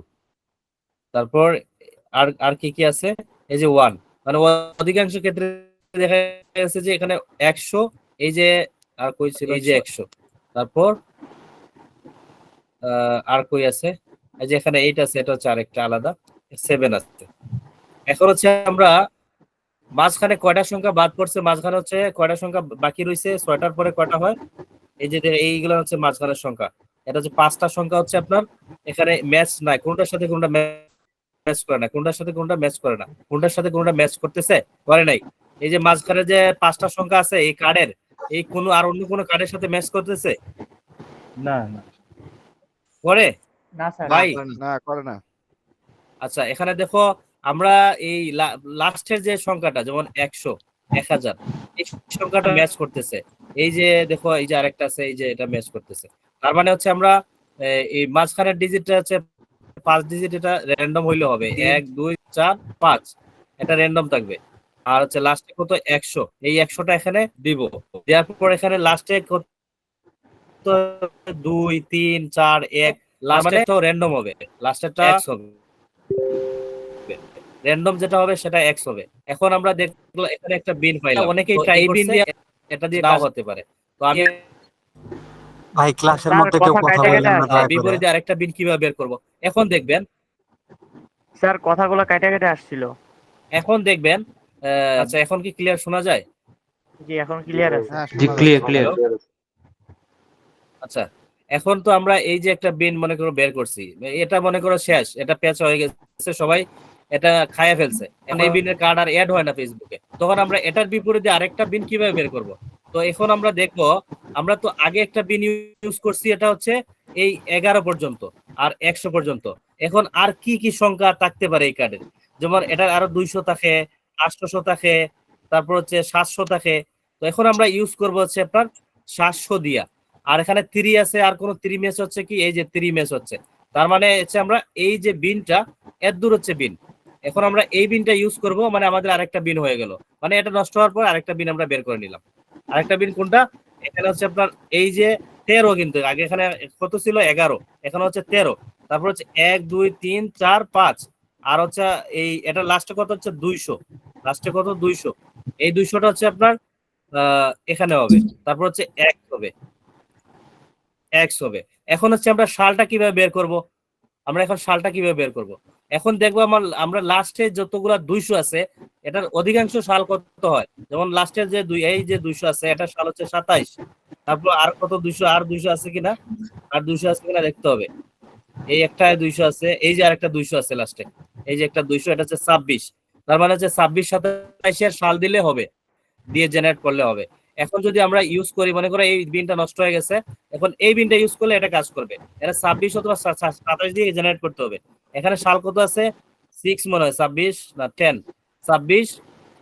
তারপর আর কি কি আছে? এই যে 1, মানে অধিকাংশ ক্ষেত্রে দেখা গেছে যে এখানে 100, এই যে আর কই ছিল, এই যে 100, তারপর আর কই আছে, এই যে এখানে 8 আছে, এটা হচ্ছে আরেকটা আলাদা 7 আছে। এখন হচ্ছে আমরা মাঝখানে কয়টা সংখ্যা বাদ পড়ছে, মাঝখানে হচ্ছে কয়টা সংখ্যা বাকি রয়েছে, 6টার পরে কয়টা হয়, এই যে এইগুলো হচ্ছে মাঝখানের সংখ্যা। এটা হচ্ছে 5টা সংখ্যা হচ্ছে আপনার এখানে ম্যাচ নাই, কোনটার সাথে কোনটা ম্যাচ করে না, কোনটার সাথে কোনটা ম্যাচ করে না, কোনটার সাথে কোনটা ম্যাচ করতেছে, করে নাই। এই যে মাঝখানে যে 5টা সংখ্যা আছে এই কার্ডের, এই কোনো আর অন্য কোনো কার্ডের সাথে ম্যাচ করতেছে? না না করে না স্যার। ভাই না করে না। আচ্ছা এখানে দেখো আমরা এই লাস্টের যে সংখ্যাটা, যেমন 100, 1000, এই সংখ্যাটা ম্যাচ করতেছে। এই যে দেখো এই যে আরেকটা আছে, এই যে এটা ম্যাচ করতেছে। তার মানে হচ্ছে আমরা এই মাঝখানের ডিজিটটা হচ্ছে 5 ডিজিট, এটা র্যান্ডম হইলে হবে 1 2 4 5, এটা র্যান্ডম থাকবে। আর হচ্ছে লাস্টে কত 100, এই 100টা এখানে দিব। দেওয়ার পর এখানে লাস্টে কত 2 3 4 1, লাস্টেরটা র্যান্ডম হবে, লাস্টেরটা x হবে, র্যান্ডম যেটা হবে সেটা x হবে। এখন আমরা দেখলো এখানে একটা বিন পাইলাম, অনেকেই ট্রাই করছে, এটা দিয়ে নাও হতে পারে। তো আমি ভাই ক্লাসের মধ্যে কেউ কথা বলবেন না দয়া করে। বিপরীতে আরেকটা বিন কিভাবে বের করব এখন দেখবেন। স্যার কথাগুলো কেটে কেটে আসছিল। এখন দেখবেন আচ্ছা এখন কি ক্লিয়ার শোনা যায়? জি এখন ক্লিয়ার আছে। জি ক্লিয়ার। আচ্ছা এখন তো আমরা এই যে একটা বিন মনে করো বের করছি, এটা মনে করো শেষ, এটা পেঁচা হয়ে গেছে, সবাই এটা খায়া ফেলছে। এখন এই বিনের কার্ড আর অ্যাড হয় না ফেসবুকে, তখন আমরা এটার বিপরীতে আরেকটা বিন কিভাবে বের করব? তো এখন আমরা দেখবো, আমরা তো আগে একটা বিন ইউজ করছি, এটা হচ্ছে এই 11 পর্যন্ত আর 100 পর্যন্ত। এখন আর কি কি সংখ্যা থাকতে পারে এই কার্ডের? যেমন এটার আরো 200 থাকে, 800 থাকে, তারপর হচ্ছে 700 থাকে। তো এখন আমরা ইউজ করব হচ্ছে আপনার 700 দিয়া। আর এখানে 3 আছে, আর কোন 3 ম্যাচ হচ্ছে কি, এই যে 3 ম্যাচ হচ্ছে। তার মানে হচ্ছে আমরা এই যে বিনটা এত দূর হচ্ছে বিন, এখন আমরা এই বিনটা ইউজ করব, মানে আমাদের আরেকটা বিন হয়ে গেল, মানে এটা নষ্ট হওয়ার পর আরেকটা বিন আমরা বের করে নিলাম। আরেকটা বিন কোনটা? এখানে হচ্ছে আপনার এই যে 13, কিন্তু আগে এখানে কত ছিল 11, এখানে হচ্ছে 13, তারপর হচ্ছে 1 2 3 4 5, আর হচ্ছে এই এটা লাস্টে কত হচ্ছে 200, লাস্টে কত 200, এই 200টা হচ্ছে আপনার এখানে হবে, তারপর হচ্ছে x হবে, x হবে। এখন হচ্ছে আমরা সালটা কিভাবে বের করব? আমরা এখন সালটা কিভাবে বের করব? এখন দেখবো আমরা লাস্টে যতগুলা 200 আছে এটার অধিকাংশ সাল কত হয়। যেমন লাস্টের যে এই যে 200 আছে, এটা সাল হচ্ছে 27, তারপর আর কত 200, আর 200 আছে কিনা, আর 200 আছে কিনা দেখতে হবে। এই একটা 200 আছে, এই যে আরেকটা 200 আছে লাস্টে, এই যে একটা 200, এটা হচ্ছে 26, তার মানে হচ্ছে 26 27 এর সাল দিলে হবে, দিয়ে জেনারেট করলে হবে। এখন যদি আমরা ইউজ করি, মনে করো এই বিনটা নষ্ট হয়ে গেছে, এখন এই বিনটা ইউজ করলে এটা কাজ করবে, এটা 26 অথবা 27 দিয়ে জেনারেট করতে হবে। এখানে সাল কত আছে 6 মনে হয়, 26 না 10, 26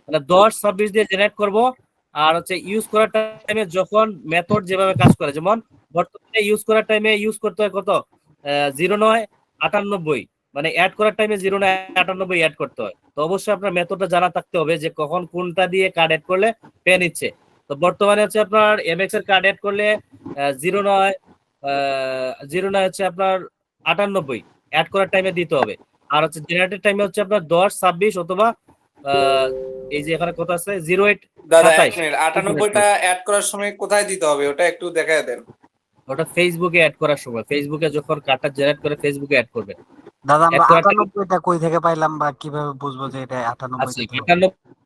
মানে 10 26 দিয়ে জেনারেট করব। আর হচ্ছে ইউজ করার টাইমে যখন মেথড যেভাবে কাজ করে, যেমন বর্তমানে ইউজ করার টাইমে ইউজ করতে হয় কত 0998, মানে অ্যাড করার টাইমে 0998 অ্যাড করতে হয়। তো অবশ্যই আপনার মেথডটা জানা থাকতে হবে যে কখন কোনটা দিয়ে কার্ড অ্যাড করলে পে নিচ্ছে। তো বর্তমানে হচ্ছে আপনার এমএক্স এর কার্ড অ্যাড করলে 09 হচ্ছে আপনার 98 অ্যাড করার টাইমে দিতে হবে। আর হচ্ছে জেনারেটের টাইমে হচ্ছে আপনার 10 26 অথবা এই যে এখানে কত আছে 08 দাদা 1 মিনিট, 98টা অ্যাড করার সময় কোথায় দিতে হবে ওটা একটু দেখায় দেন। ওটা ফেসবুকে অ্যাড করার সময়, ফেসবুকে যখন কার্ডটা জেনারেট করে ফেসবুকে অ্যাড করবে। দাদা আমরা 98টা কই থেকে পাইলাম বা কিভাবে বুঝবো যে এটা 98? আচ্ছা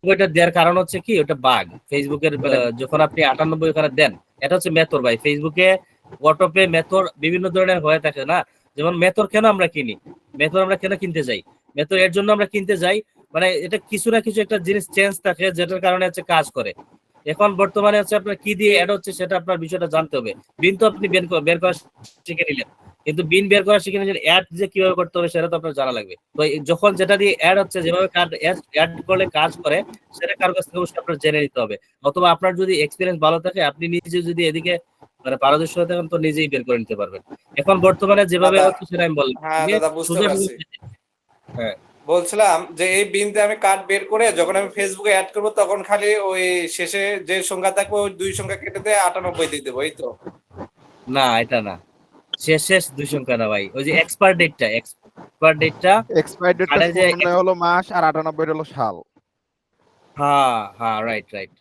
98টা দেওয়ার কারণ হচ্ছে কি, ওটা বাগ ফেসবুকের, যখন আপনি 98 ওখানে দেন, এটা হচ্ছে মেথড ভাই। ফেসবুকে অটোপে মেথড বিভিন্ন ধরনের হয়ে থাকে না, যেমন মেথড কেন আমরা কিনি, মেথড আমরা কেন কিনতে যাই, মেথড এর জন্য আমরা কিনতে যাই মানে এটা কিছু না কিছু একটা জিনিস চেঞ্জ থাকে যেটার কারণে হচ্ছে কাজ করে। এখন বর্তমানে হচ্ছে আপনার কি দিয়ে অ্যাড হচ্ছে সেটা আপনার বিষয়টা জানতে হবে। বিন তো আপনি বের করা শিখে নিলেন, কিন্তু বিন বের করা শিখে নিলেন, অ্যাড যে কিভাবে করতে হবে সেটা তো আপনার জানা লাগবে। তো যখন যেটা দিয়ে অ্যাড হচ্ছে, যেভাবে অ্যাড করলে কাজ করে সেটা কারোর কাছ থেকে অবশ্যই আপনার জেনে নিতে হবে। অথবা আপনার যদি এক্সপিরিয়েন্স ভালো থাকে, আপনি নিজে যদি এদিকে মানে পারদর্শী হয়ে থাকেন তো নিজেই বের করে নিতে পারবেন। এখন বর্তমানে যেভাবে দাদা, হচ্ছে সেটা আমি বললাম। হ্যাঁ দাদা বুঝতে পারছি। হ্যাঁ বলছিলাম যে এই বিনতে আমি কার্ড বের করে যখন আমি ফেসবুকে অ্যাড করব তখন খালি ওই শেষে যে সংখ্যা থাকবে ওই 2 সংখ্যা কেটে দিয়ে 98 দিয়ে দেবো, এই তো? না, এটা না, শেষ 2 সংখ্যা না ভাই, ওই যে এক্সপায়ার ডেটটা এক্সপায়ার ডেটটা কার্ডের যে 0 হলো মাস আর 98 হলো সাল। হ্যাঁ রাইট,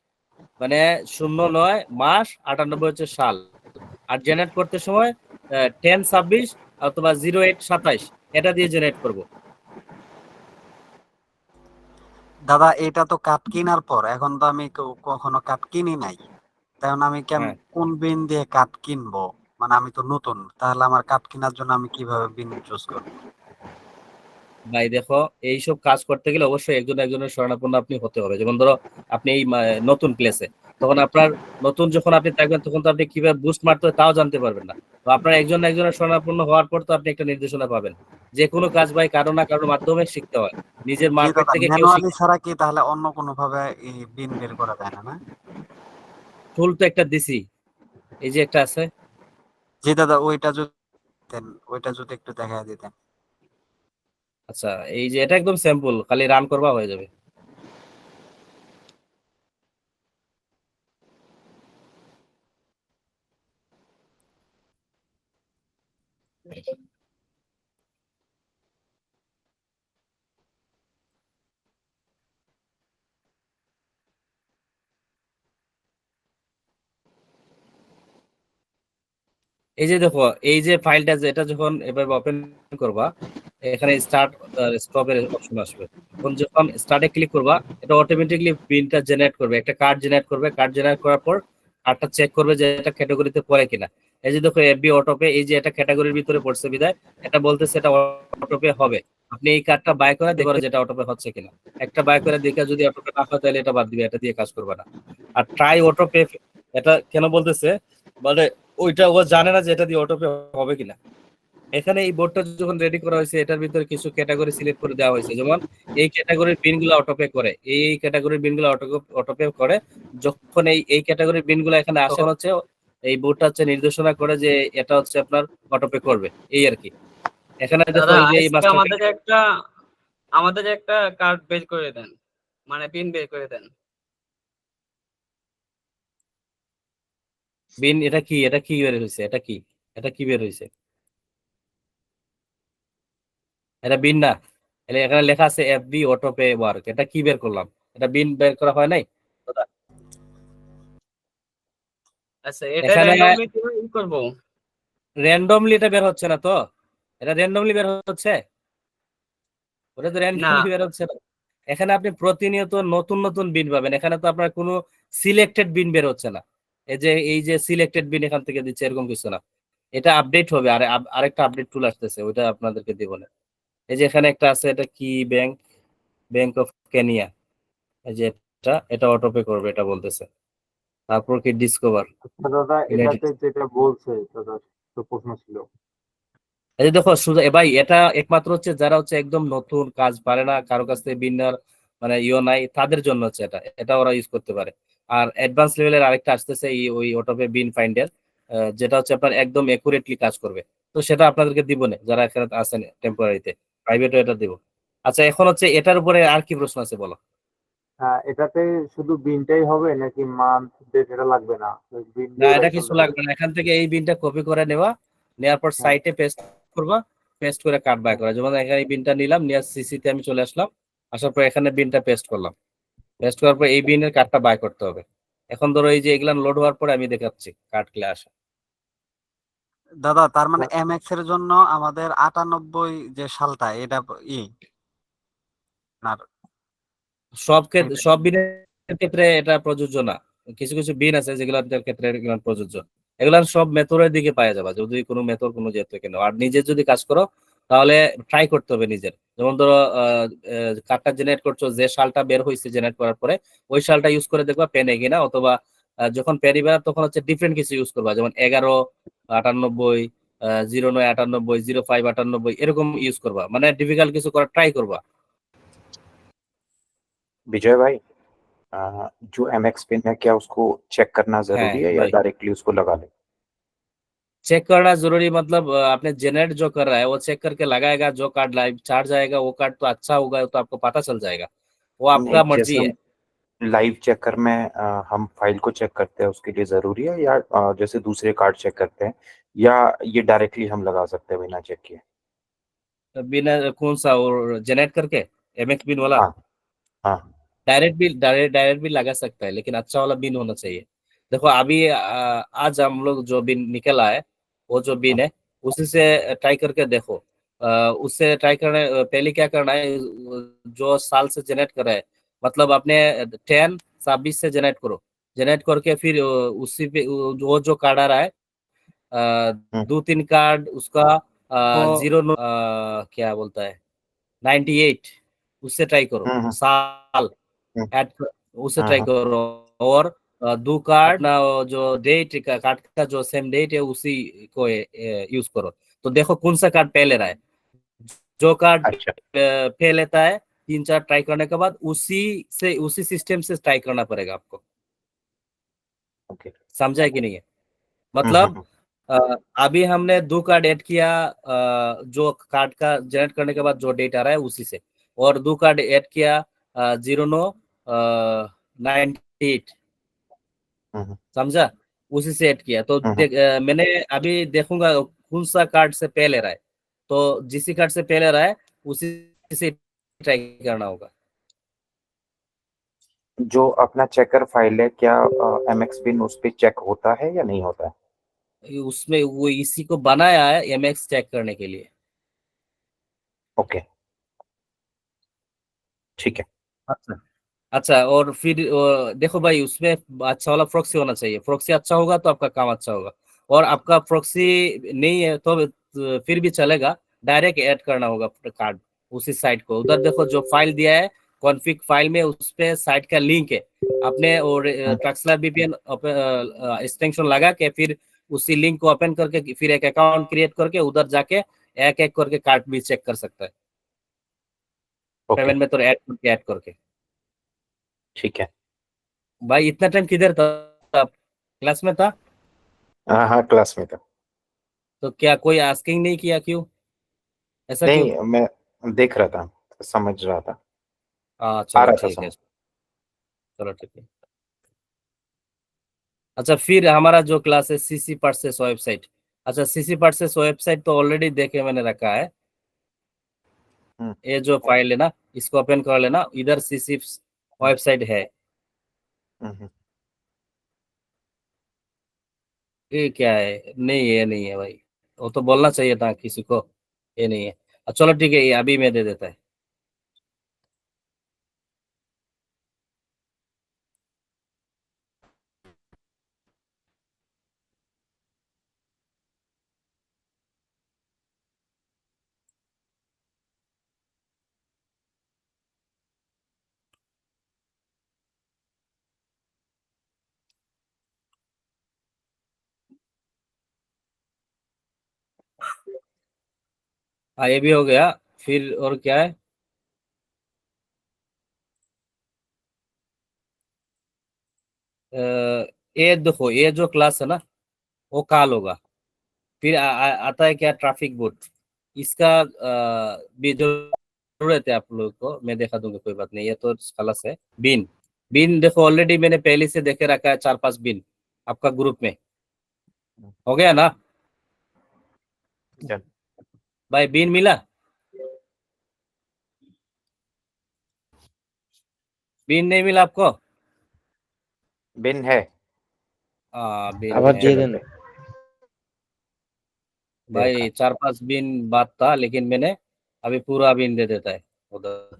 মানে 09 মাস 98 হচ্ছে সাল। আর জেনারেট করতে সময় 1026 অথবা 0827 এটা দিয়ে জেনারেট করব। দাদা এটা তো কাঠ কেনার পর, এখন তো আমি কখনো কাঠ কিনি নাই, তখন আমি কোন বিন দিয়ে কাঠ কিনবো? মানে আমি তো নতুন, তাহলে আমার কাঠ কেনার জন্য আমি কিভাবে বিন চুজ করবো? ভাই দেখো, এইসব কাজ করতে গেলে অবশ্যই একজনের শরণাপন্ন আপনি হতে হবে। যেমন ধরো আপনি এই নতুন প্লেসে, তখন আপনার নতুন যখন আপনি থাকবেন তখন তো আপনি কিভাবে বুস্ট মারতে হয় তাও জানতে পারবেন না। তো আপনার একজনের শরণাপন্ন হওয়ার পর তো আপনি একটা নির্দেশনা পাবেন। যে কোনো কাজ ভাই কারো না কারোর মাধ্যমে শিখতে হয়, নিজের মার্কেট থেকে কেউ ম্যানুয়ালি ছাড়া কি তাহলে অন্য কোনো ভাবে এই বিন বের করা যায় না? টুল তো একটা দিছি, এই যে একটা আছে। জি দাদা, ওইটা যদি একটু দেখায় দিতেন। আচ্ছা, এই যে এটা একদম সিম্পল, খালি রান করবা হয়ে যাবে। এই যে দেখো, এই যে ফাইলটা যেটা যখন এভাবে ওপেন করবা, এখানে স্টার্ট স্টপের অপশন আসবে। তখন যখন স্টার্টে ক্লিক করবা, এটা অটোমেটিক্যালি বিনটা জেনারেট করবে, একটা কার্ড জেনারেট করবে। কার্ড জেনারেট করার পর কার্ডটা চেক করবে যে এটা ক্যাটাগরিতে পড়ে কিনা। এই যে দেখো এফবি অটোপে, এই যে এটা ক্যাটাগরির ভিতরে পড়ছে বিদায় এটা বলতেছে এটা অটোপে হবে। আপনি এই কার্ডটা বাই করে দেখো যেটা অটোপে হচ্ছে কিনা। একটা বাই করে দেখে যদি অটোপে না হয় তাহলে এটা বাদ দিবে, এটা দিয়ে কাজ করবে না। আর ট্রাই অটোপে, এটা কেন বলতেছে মানে ওইটা ও জানে না যে এটা দিয়ে অটোপে হবে কিনা। এখানে এই বোর্ডটা যখন রেডি করা হয়েছে এটার ভিতরে কিছু ক্যাটাগরি সিলেক্ট করে দেওয়া হয়েছে, যেমন এই ক্যাটাগরির বিনগুলো অটোপে করে, এই ক্যাটাগরির বিনগুলো অটোপে করে। যখন এই ক্যাটাগরির বিনগুলো এখানে আসা হচ্ছে, এই বোর্ডটা হচ্ছে নির্দেশনা করে যে এটা হচ্ছে আপনার অটোপে করবে, এই আর কি। এখানে দেখো এই যে এই আমাদের একটা কার্ড বের করে দেন, মানে পিন বের করে দেন। বিন এটা কি বের হয়েছে? এটা কি বের হয়েছে? এটা বিন না, এখানে লেখা আছে এফবি অটোপে ওয়ার্ক। এটা কি বের করলাম? এটা বিন বের করা হয় নাই। আচ্ছা, এটা এখানে র্যান্ডমলি কিভাবে করব? র্যান্ডমলি এটা বের হচ্ছে না তো, এটা র্যান্ডমলি বের হচ্ছে, ওটা তো র্যান্ডমলি বের হচ্ছে না। এখানে আপনি প্রতিনিয়ত নতুন বিন পাবেন। এখানে তো আপনার কোনো সিলেক্টেড বিন বের হচ্ছে না। এই যে সিলেক্টেড বিন এখান থেকে দিচ্ছে এরকম কিছু না। এটা আপডেট হবে, আর আরেকটা আপডেট টুল আসতেছে, ওটা আপনাদেরকে দেব না। এই যে এখানে একটা আছে, এটা কি ব্যাংক অফ কেনিয়া। এই যে এটা অটোপে করবে এটা বলতেছে। তারপর কি ডিসকভার। দাদা এটাতে যেটা বলছে দাদা, তো প্রশ্ন ছিল। এই যে দেখো ভাই, এটা একমাত্র হচ্ছে যারা হচ্ছে একদম নতুন, কাজ পারে না, কারো কাছ থেকে বিনার মানে নাই, তাদের জন্য হচ্ছে এটা ওরা ইউজ করতে পারে। আর অ্যাডভান্স লেভেলের আরেকটা আসতেছে ওই অটোপে বিন ফাইন্ডার, যেটা হচ্ছে আপনার একদম একুরেটলি কাজ করবে। তো সেটা আপনাদেরকে দিব না যারা এখানে আছেন টেম্পোরারিতে, প্রাইভেটও এটা দিব। আচ্ছা, এখন হচ্ছে এটার উপরে আর কি প্রশ্ন আছে বলো। হ্যাঁ, এটাতে শুধু বিনটাই হবে নাকি মান্থ ডেট এটা লাগবে না? বিন না, এটা কিছু লাগবে না। এখান থেকে এই বিনটা কপি করে নেওয়ার পর সাইটে পেস্ট করবা, পেস্ট করে কাট বাই করা। যেমন এখানে এই বিনটা নিলাম, নিয়ে সিসিতে আমি চলে আসলাম, আসার পর এখানে বিনটা পেস্ট করলাম। পেস্ট করার পর এই বিনের কার্ডটা বাই করতে হবে। এখন ধরো এই যে এগুলা লোড হওয়ার পরে আমি দেখাচ্ছি কার্ড ক্লে আসে। দাদা তার মানে এমএক্স এর জন্য আমাদের 98 যে সালটা এটা সব বিনের ক্ষেত্রে এটা প্রযোজ্য না। কিছু কিছু বিন আছে যেগুলোর ক্ষেত্রে এগুলো প্রযোজ্য। এগুলা সব মেথডের দিকে পাওয়া যাবে, যদি কোনো মেথড কোনো যেহেতু কেন। আর নিজে যদি কাজ করো তাহলে ট্রাই করতে হবে নিজের। যেমন ধরো কার্ডটা জেনারেট করছো, যে সালটা বের হয়েছে জেনারেট করার পরে ওই সালটা ইউজ করে দেখবা পেনে কিনা, অথবা যখন পেরিবা তখন হচ্ছে ডিফারেন্ট কিছু ইউজ করবা, যেমন 1198, 0998, 0598 এরকম ইউজ করবা, মানে ডিফিকাল্ট কিছু করার ট্রাই করবা। विजय भाई, जो MX पिन है क्या उसको चेक करना जरूरी है या भाई डायरेक्टली उसको लगा ले? चेक करना जरूरी मतलब आपने जनरेट जो कर रहा है वो चेक करके लगाएगा, जो कार्ड लाइव चार्ज आएगा वो कार्ड तो अच्छा होगा तो आपको पता चल जाएगा, वो आपका नहीं, मर्जी जैसे है। लाइव चेकर में हम फाइल को चेक करते हैं उसके लिए जरूरी है, या जैसे दूसरे कार्ड चेक करते हैं, या ये डायरेक्टली हम लगा सकते हैं बिना चेक किए? बिना कौन सा, और जनरेट करके MX बिन वाला? हाँ हाँ। डायरेक्ट भी लगा सकता है, लेकिन अच्छा वाला बिन होना चाहिए। देखो अभी आज हम लोग जो बिन निकला है, वो जो बिन है उसी से ट्राई करके देखो। उससे ट्राई करने पहले क्या करना है, जो साल से जनरेट कर रहा है, मतलब अपने 10 26 से जनरेट करो, जनरेट करके फिर उसी पे वो जो कार्ड आ रहा है, 2 3 कार्ड उसका जीरो क्या बोलता है 98, उससे ट्राई करो साल ऐड, उससे ट्राई करो। और 2 कार्ड ना, वो जो डेट का कार्ड का जो सेम डेट है उसी को यूज करो, तो देखो कौन सा कार्ड पहले रहा है। जो कार्ड फेल लेता है 3 4 ट्राई करने के बाद उसी सिस्टम से ट्राई करना पड़ेगा आपको। समझा है कि नहीं है? मतलब अभी हमने 2 कार्ड ऐड किया, जो कार्ड का जनरेट करने के बाद जो डेट आ रहा है उसी से, और 2 कार्ड ऐड किया 0998, समझा, उसी से ऐड किया। तो मैंने अभी देखूंगा कौन सा कार्ड से पहले रहा है, तो जिस कार्ड से पहले रहा है उसी से ट्राई करना होगा। जो अपना चेकर फाइल है क्या MX पिन उस पे चेक होता है या नहीं होता है? उसमें वो इसी को बनाया है MX चेक करने के लिए। ओके, ठीक है। अच्छा अच्छा, और फिर देखो भाई उसमें अच्छा वाला प्रॉक्सी होना चाहिए, प्रॉक्सी अच्छा होगा तो आपका काम अच्छा होगा, और आपका प्रॉक्सी नहीं है तो फिर भी चलेगा, डायरेक्ट ऐड करना होगा कार्ड उसी साइट को। उधर देखो जो फाइल दिया है कॉन्फ़िग फाइल में, उस पे साइट का लिंक है, आपने और ट्रैक्सलर VPN एक्सटेंशन लगा के फिर उसी लिंक को ओपन करके फिर एक अकाउंट क्रिएट करके उधर जाके एक एक करके कार्ड भी चेक कर सकता है, पेमेंट में तो ऐड करके। ठीक है भाई इतना टाइम किधर था, क्लास में था? हाँ हाँ, क्लास में था। तो क्या कोई आस्किंग नहीं किया, क्यों ऐसा, क्यों? नहीं, मैं देख रहा था, समझ रहा था, आ चलो रहा था ठीक है, समझ। चलो ठीक है। अच्छा फिर हमारा जो क्लास है CC पर्सेस वेबसाइट, अच्छा CC पर्सेस वेबसाइट तो ऑलरेडी देखे मैंने रखा है, ये जो फाइल है ना इसको ओपन कर लेना, इधर CC वेबसाइट है। ये क्या है? नहीं ये नहीं है भाई, वो तो बोलना चाहिए था किसी को, ये नहीं है। चलो ठीक है, ये अभी मैं दे देता है। हाँ ये भी हो गया, फिर और क्या है? ये देखो ये जो क्लास है ना वो काल होगा, फिर आता है क्या, ट्रैफिक बूट, इसका भी जरूरत है आप लोगों को, मैं दिखा दूंगा, कोई बात नहीं, ये तो खलास है। बिन बिन देखो ऑलरेडी मैंने पहले से देखे रखा है 4 5 बिन आपका ग्रुप में, हो गया ना भाई? बिन मिला, बिन नहीं मिला आपको? बिन है, बिन আবার है দিয়ে দেন। भाई, 4 5 बिन बात था, लेकिन मैंने अभी पूरा बिन दे देता है उधर।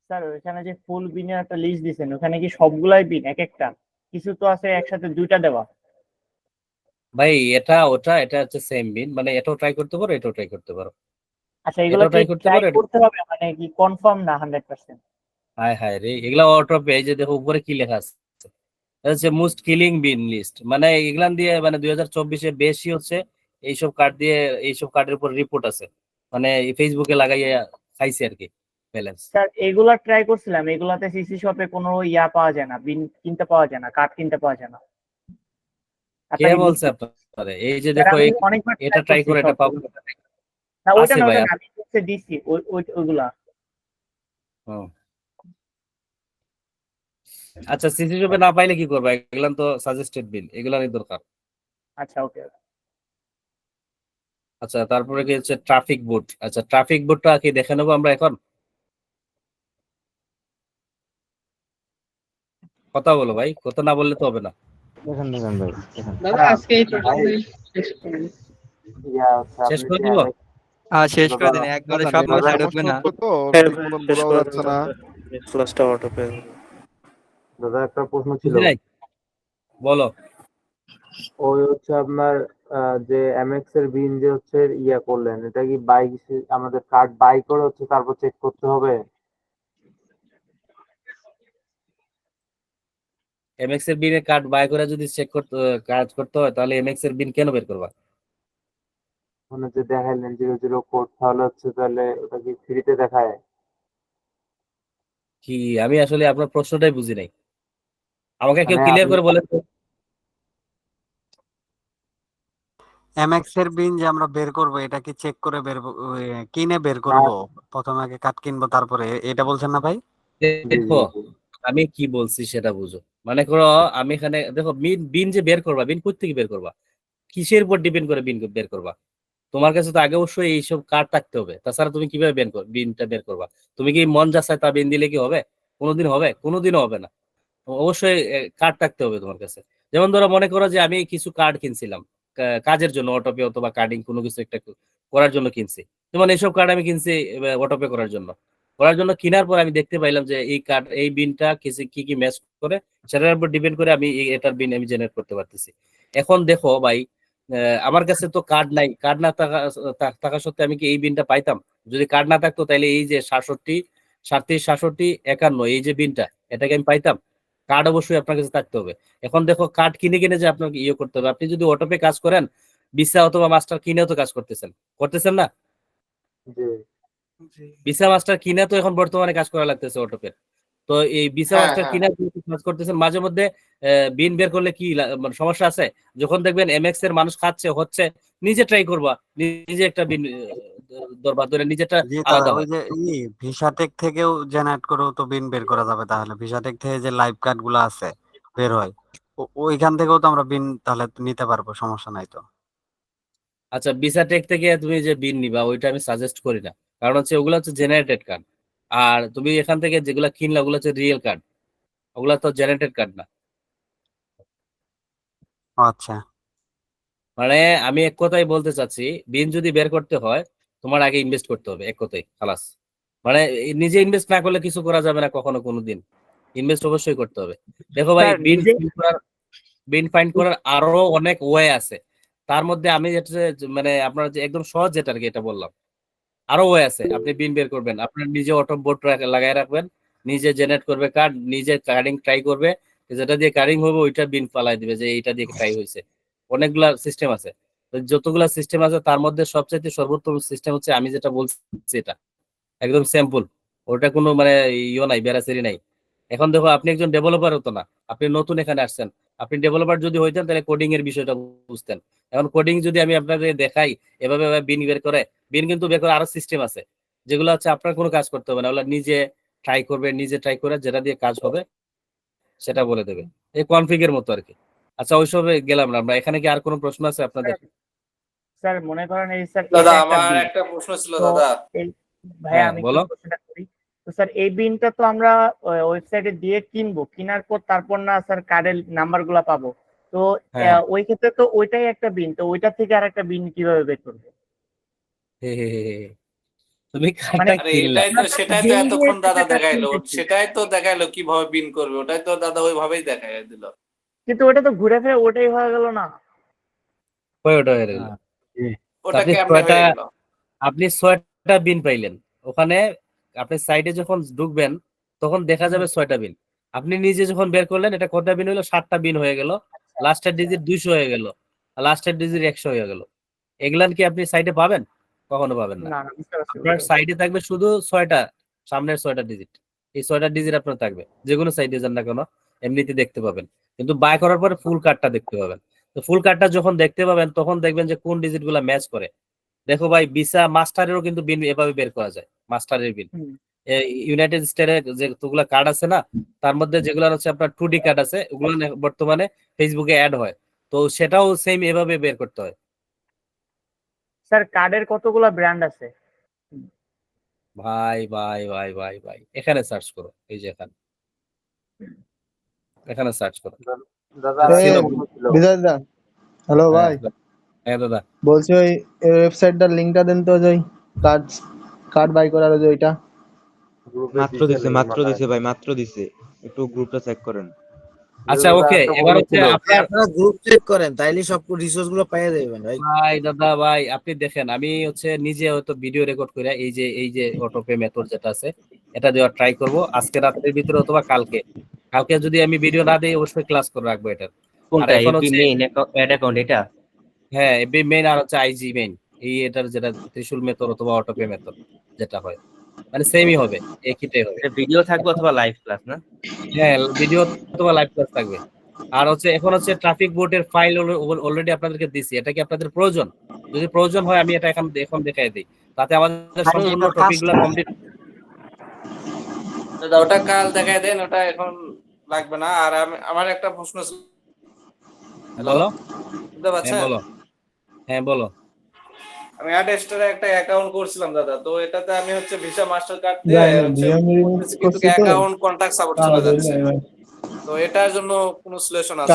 স্যার ওখানে যে ফুল বিনের একটা লিস্ট দিছেন ওখানে কি সবগুলাই বিন এক একটা, কিছু তো আছে একসাথে দুইটা দেওয়া। ভাই এটা ওটা এটা হচ্ছে সেম বিন, মানে এটাও ট্রাই করতে পারো, এটাও ট্রাই করতে পারো, আচ্ছা এগুলো এটাও কি ট্রাই করতে ট্রাই পারো, করতে হবে মানে কি কনফার্ম না 100%? হায় হায় রে, এগুলা অটোপে, এই যে দেখো উপরে কি লেখা আছে, এটা হচ্ছে মোস্ট কিলিং বিন লিস্ট, মানে এগুলান দিয়ে মানে 2024-এ বেশি হচ্ছে এইসব কার্ড দিয়ে, এইসব কার্ডের উপর রিপোর্ট আছে, মানে ফেসবুকে লাগাইয়া খাইছে আর কি ব্যালেন্স। স্যার এগুলা ট্রাই করছিলাম, এগুলাতে সিসি শপে কোনো ইয়া পাওয়া যায় না, বিন কিনতে পাওয়া যায় না, কার্ড কিনতে পাওয়া যায় না। কে আপনাকে বলছে বুঝতে- আপনারে? এই যে স্যার দেখো আমি অনেকবার এটা ট্রাই করে এটা পাবো না, ওইটা আছে না, ভাই। ওইটা না, আমি হচ্ছে দিছি ওইগুলা। হুম। আচ্ছা সিসি শপে না পাইলে কি করবা? এগুলান তো সাজেস্টেড বিল, এগুলারই দরকার। আচ্ছা ওকে। আচ্ছা তারপরে কি হচ্ছে ট্রাফিক বোর্ড। আচ্ছা ট্রাফিক বোর্ডটা কি দেখে নেবো আমরা এখন? কথা বলো ভাই, কথা না বললে তো হবে না। দেখেন দেখেন ভাই দেখেন। দাদা আজকে এই টোটাল শেষ করে দিব? শেষ করে দিন একবারে, সব মাথায় ঢুকবে না। বোঝাও যাচ্ছে না। ক্লাসটা অটোপে। দাদা একটা প্রশ্ন ছিল। বুঝি নাই? বলো। ওই হচ্ছে আপনার যে এমএক্স এর বিন যে হচ্ছে ইয়া করলেন, এটা কি বাই আমাদের কার্ড বাই করে হচ্ছে তারপর চেক করতে হবে? এমএক্স এর বিনের কার্ড বাই করে যদি চেক করতে কাজ করতে হয় তাহলে এমএক্স এর বিন কেন বের করবা? মানে যে দেখাইলেন 00 কোড, তাহলে হচ্ছে তাহলে ওটা কি ফ্রিতে দেখায়? কি আমি আসলে আপনার প্রশ্নটাই বুঝি নাই, আমাকে কেউ মানে ক্লিয়ার আপনি করে বলেন তো। এমএক্স এর বিন যে আমরা বের করব এটা কি চেক করে কিনে বের করব? প্রথমে আগে কাট কিনবো তারপরে, এটা বলছেন না ভাই? দেখো আমি কি বলছি সেটা বুঝো। মানে করো আমি এখানে দেখো বিন বিন যে বের করবা, বিন কোথা থেকে বের করবা, কিসের উপর ডিপেন্ড করে বিন বের করবা? তোমার কাছে তো আগে অবশ্যই এইসব কার্ড থাকতে হবে, তাছাড়া তুমি কিভাবে বিনটা বের করবা? তুমি কি মন যাচাই তা বিন দিলে কি হবে? কোনোদিন হবে? কোনোদিনও হবে না। অবশ্যই কার্ড থাকতে হবে তোমার কাছে। যেমন ধরো মনে করো যে আমি কিছু কার্ড কিনছিলাম কাজের জন্য, অটোপে অথবা কার্ডিং কোনো কিছু একটা করার জন্য কিনছি। যেমন এইসব কার্ড আমি কিনছি অটোপে করার জন্য কেনার পর আমি দেখতে পাইলাম যে এই কার্ড এই বিনটা কি কি ম্যাচ করে, সেটার উপর ডিপেন্ড করে আমি এটার বিন আমি জেনারেট করতে পারতেছি। এখন দেখো ভাই, আমার কাছে তো কার্ড নাই, কার্ড না থাকা সত্ত্বে আমি কি এই বিনটা পাইতাম? যদি কার্ড না থাকতো তাহলে এই যে 67 37 67 51 এই যে বিনটা, এটাকে আমি পাইতাম? কার্ড অবশ্যই আপনার কাছে থাকতে হবে। এখন দেখো কার্ড কিনে কিনে যে আপনাকে ইয়ে করতে হবে, আপনি যদি অটোপে কাজ করেন ভিসা অথবা মাস্টার কিনেও তো কাজ করতেছেন না? ভিসা মাস্টার কিনে তো এখন বর্তমানে কাজ করা লাগতেছে অটোপে। তো এই ভিসা মাস্টার কিনা কাজ করতেছেন, মাঝে মধ্যে বিন বের করলে কি মানে সমস্যা আছে? যখন দেখবেন এমএক্স এর মানুষ খাচ্ছে হচ্ছে, নিজে ট্রাই করবা, নিজে একটা বিন দরবার ধরে নিজেটা জি আলাদা দাদা, ওই হয়। যে ভিসাটেক থেকেও জেনারেট করেও তো বিন বের করা যাবে, তাহলে ভিসাটেক থেকে যে লাইভ কার্ড গুলো আছে বের হয়, ওইখান থেকেও তো আমরা বিন তাহলে নিতে পারবো, সমস্যা নাই তো। আচ্ছা ভিসা টেক থেকে তুমি যে বিন নিবা ওইটা আমি সাজেস্ট করি না, কারণ হচ্ছে ওগুলো হচ্ছে জেনারেটেড কার্ড। আর তুমি এখান থেকে যেগুলো কিনলা ওগুলো হচ্ছে রিয়েল কার্ড, ওগুলো তো জেনারেটেড কার্ড না। আচ্ছা, মানে আমি এক কথাই বলতে চাচ্ছি, বিন যদি বের করতে হয় তোমার আগে ইনভেস্ট করতে হবে, এক কথাই খালাস। মানে নিজে ইনভেস্ট না করলে কিছু করা যাবে না কখনো কোনোদিন, ইনভেস্ট অবশ্যই করতে হবে। দেখো ভাই স্যার নিজে বিন ফাইন্ড করার আরো অনেক ওয়ে আছে, তার মধ্যে আমি যেটা মানে আপনার যে একদম সহজ যেটা আর কি এটা বললাম। আরো ওয়ে আছে, আপনি বিন বের করবেন, আপনার নিজে অটো বোর্ড লাগাই রাখবেন, নিজে জেনারেট করবে কার্ড, নিজে কার্ডিং ট্রাই করবে, যেটা দিয়ে কার্ডিং হবে ওইটা বিন ফালাই দিবে যে এইটা দিয়ে ট্রাই হয়েছে। অনেকগুলা সিস্টেম আছে, তো যতগুলা সিস্টেম আছে তার মধ্যে সবচাইতে সর্বোত্তম সিস্টেম হচ্ছে আমি যেটা বলছি, এটা একদম সিম্পল, ওটা কোনো মানে ইয়ে নাই, বেড়াচেরি নাই। এখন দেখো আপনি একজন ডেভেলপার হতো না, আপনি নতুন এখানে আসছেন, আপনি ডেভেলপার যদি হইতেন তাহলে কোডিং এর বিষয়টা বুঝতেন। এখন কোডিং যদি আমি আপনাদের দেখাই এভাবে বিন বের করে, বিন কিন্তু বের করে আরো সিস্টেম আছে যেগুলো হচ্ছে আপনার কোনো কাজ করতে হবে না, ওগুলো নিজে ট্রাই করবে, নিজে ট্রাই করে যেটা দিয়ে কাজ হবে সেটা বলে দেবে, এই কনফিগের মতো আর কি। আচ্ছা ওইসবে গেলাম না আমরা, এখানে কি আর কোনো প্রশ্ন আছে আপনাদের? স্যার মনে করেন এই স্যার দাদা এটা একটা আমার বিন, একটা প্রশ্ন ছিল তো দাদা। ভাইয়া হ্যাঁ আমি বলো। একটু প্রশ্নটা করি। তো স্যার এই বিনটা তো আমরা ওয়েবসাইটে দিয়ে কিনবো, কেনার পর তারপর না স্যার কার্ডের নাম্বার গুলা পাবো, তো হ্যাঁ ওই ক্ষেত্রে তো ওইটাই একটা বিন, তো ওইটা থেকে আর একটা বিন কিভাবে বের করবো? হে হে হে হে। তুমি মানে কার্ডটা কিনলা সেটাই তো এতক্ষণ দাদা দেখাইলো, সেটাই তো দেখাইলো কিভাবে বিন করবে, ওটাই তো দাদা ওইভাবেই দেখাই দিল। কিন্তু ওটা তো ঘুরে ফিরে ওটাই হয়ে গেল না। কই ওটা হয়ে গেল? ওটা আপনি কেমনে হয়ে গেল? আপনি 6টা বিন পাইলেন ওখানে, আপনি সাইডে যখন ঢুকবেন তখন দেখা যাবে 6টা বিন। আপনি নিজে যখন বের করলেন এটা কয়টা বিন হলো? 7টা বিন হয়ে গেল। লাস্টের ডিজিট 200 হয়ে গেল, লাস্টের ডিজিট 100 হয়ে গেল। এগুলান কি আপনি সাইডে পাবেন? কখনো পাবেন না। না না, বুঝতে পারছি, আপনার সাইডে থাকবে শুধু 6টা, সামনের 6টা ডিজিট। এই 6টা ডিজিট আপনার থাকবে, যে কোনো সাইডে যান না কেন এমনিতে দেখতে পাবেন। কিন্তু বাই করার পরে ফুল কার্ডটা দেখতে পাবেন। তো ফুল কার্ডটা যখন দেখতে পাবেন তখন দেখবেন যে কোন ডিজিট গুলা ম্যাচ করে। দেখো ভাই, ভিসা মাস্টারেরও কিন্তু বিল এভাবে বের করা যায়, মাস্টারের বিল। ইউনাইটেড স্টেটের যেগুলো কার্ড আছে না, তার মধ্যে যেগুলো হচ্ছে আপনার 2D কার্ড আছে, ওগুলো বর্তমানে ফেসবুকে অ্যাড হয়, তো সেটাও সেম এভাবে বের করতে হয়। স্যার কার্ডের কতগুলা ব্র্যান্ড আছে? ভাই ভাই ভাই ভাই ভাই, এখানে সার্চ করো, এই যে এখানে সার্চ করো। দাদা বিজয় দা, হ্যালো ভাই। হ্যাঁ দাদা, বলছি ওই ওয়েবসাইটটার লিংকটা দেন তো, ওই কার্ড কার্ড বাই করার ওই ওইটা। মাত্র দিছে ভাই, মাত্র দিছে, একটু গ্রুপটা চেক করেন। আচ্ছা ওকে, এবার হচ্ছে আপনারা গ্রুপ চেক করেন, তাইলে সব রিসোর্স গুলো পেয়ে যাবেন ভাই। ভাই দাদা ভাই, আপনি দেখেন, আমি হচ্ছে নিজে হয়তো ভিডিও রেকর্ড করে এই যে অটো পে মেথড যেটা আছে এটা দেওয়ার ট্রাই করব আজকে রাতের ভিতরে অথবা কালকে। কালকে যদি আমি ভিডিও না দেই অবশ্যই ক্লাস করে রাখবো এটা। কোনটা এপি মেইন অ্যাড অ্যাকাউন্ট এটা? হ্যাঁ, এপি মেইন আর হচ্ছে আইজি মেইন, এই এটার যেটা ত্রিশূল মেথড অথবা অটো পে মেথড যেটা হয়, মানে সেমই হবে, একইটাই হবে। ভিডিও থাকবে অথবা লাইভ ক্লাস না? হ্যাঁ, ভিডিও অথবা লাইভ ক্লাস থাকবে। আর হচ্ছে এখন হচ্ছে ট্রাফিক বোর্ডের ফাইল অলরেডি আপনাদেরকে দিছি, এটা কি আপনাদের প্রয়োজন? যদি প্রয়োজন হয় আমি এটা এখন দেখাই দিই, তাতে আমাদের সম্পূর্ণ টপিকগুলো কমপ্লিট। দাদা ওটা কাল দেখাই দেন, ওটা এখন লাগবে না। আর আমার একটা প্রশ্ন ছিল। বলো। বুঝতে পারছেন? বলো। হ্যাঁ বলো। আমি অ্যাডেস্টারে একটা অ্যাকাউন্ট করছিলাম দাদা, তো এটাতে আমি হচ্ছে ভিসা মাস্টার কার্ড দিয়ে কিন্তু অ্যাকাউন্ট কন্টাক্ট সাপোর্ট চলে যাচ্ছে, তো এটার জন্য কোনো সলিউশন আছে?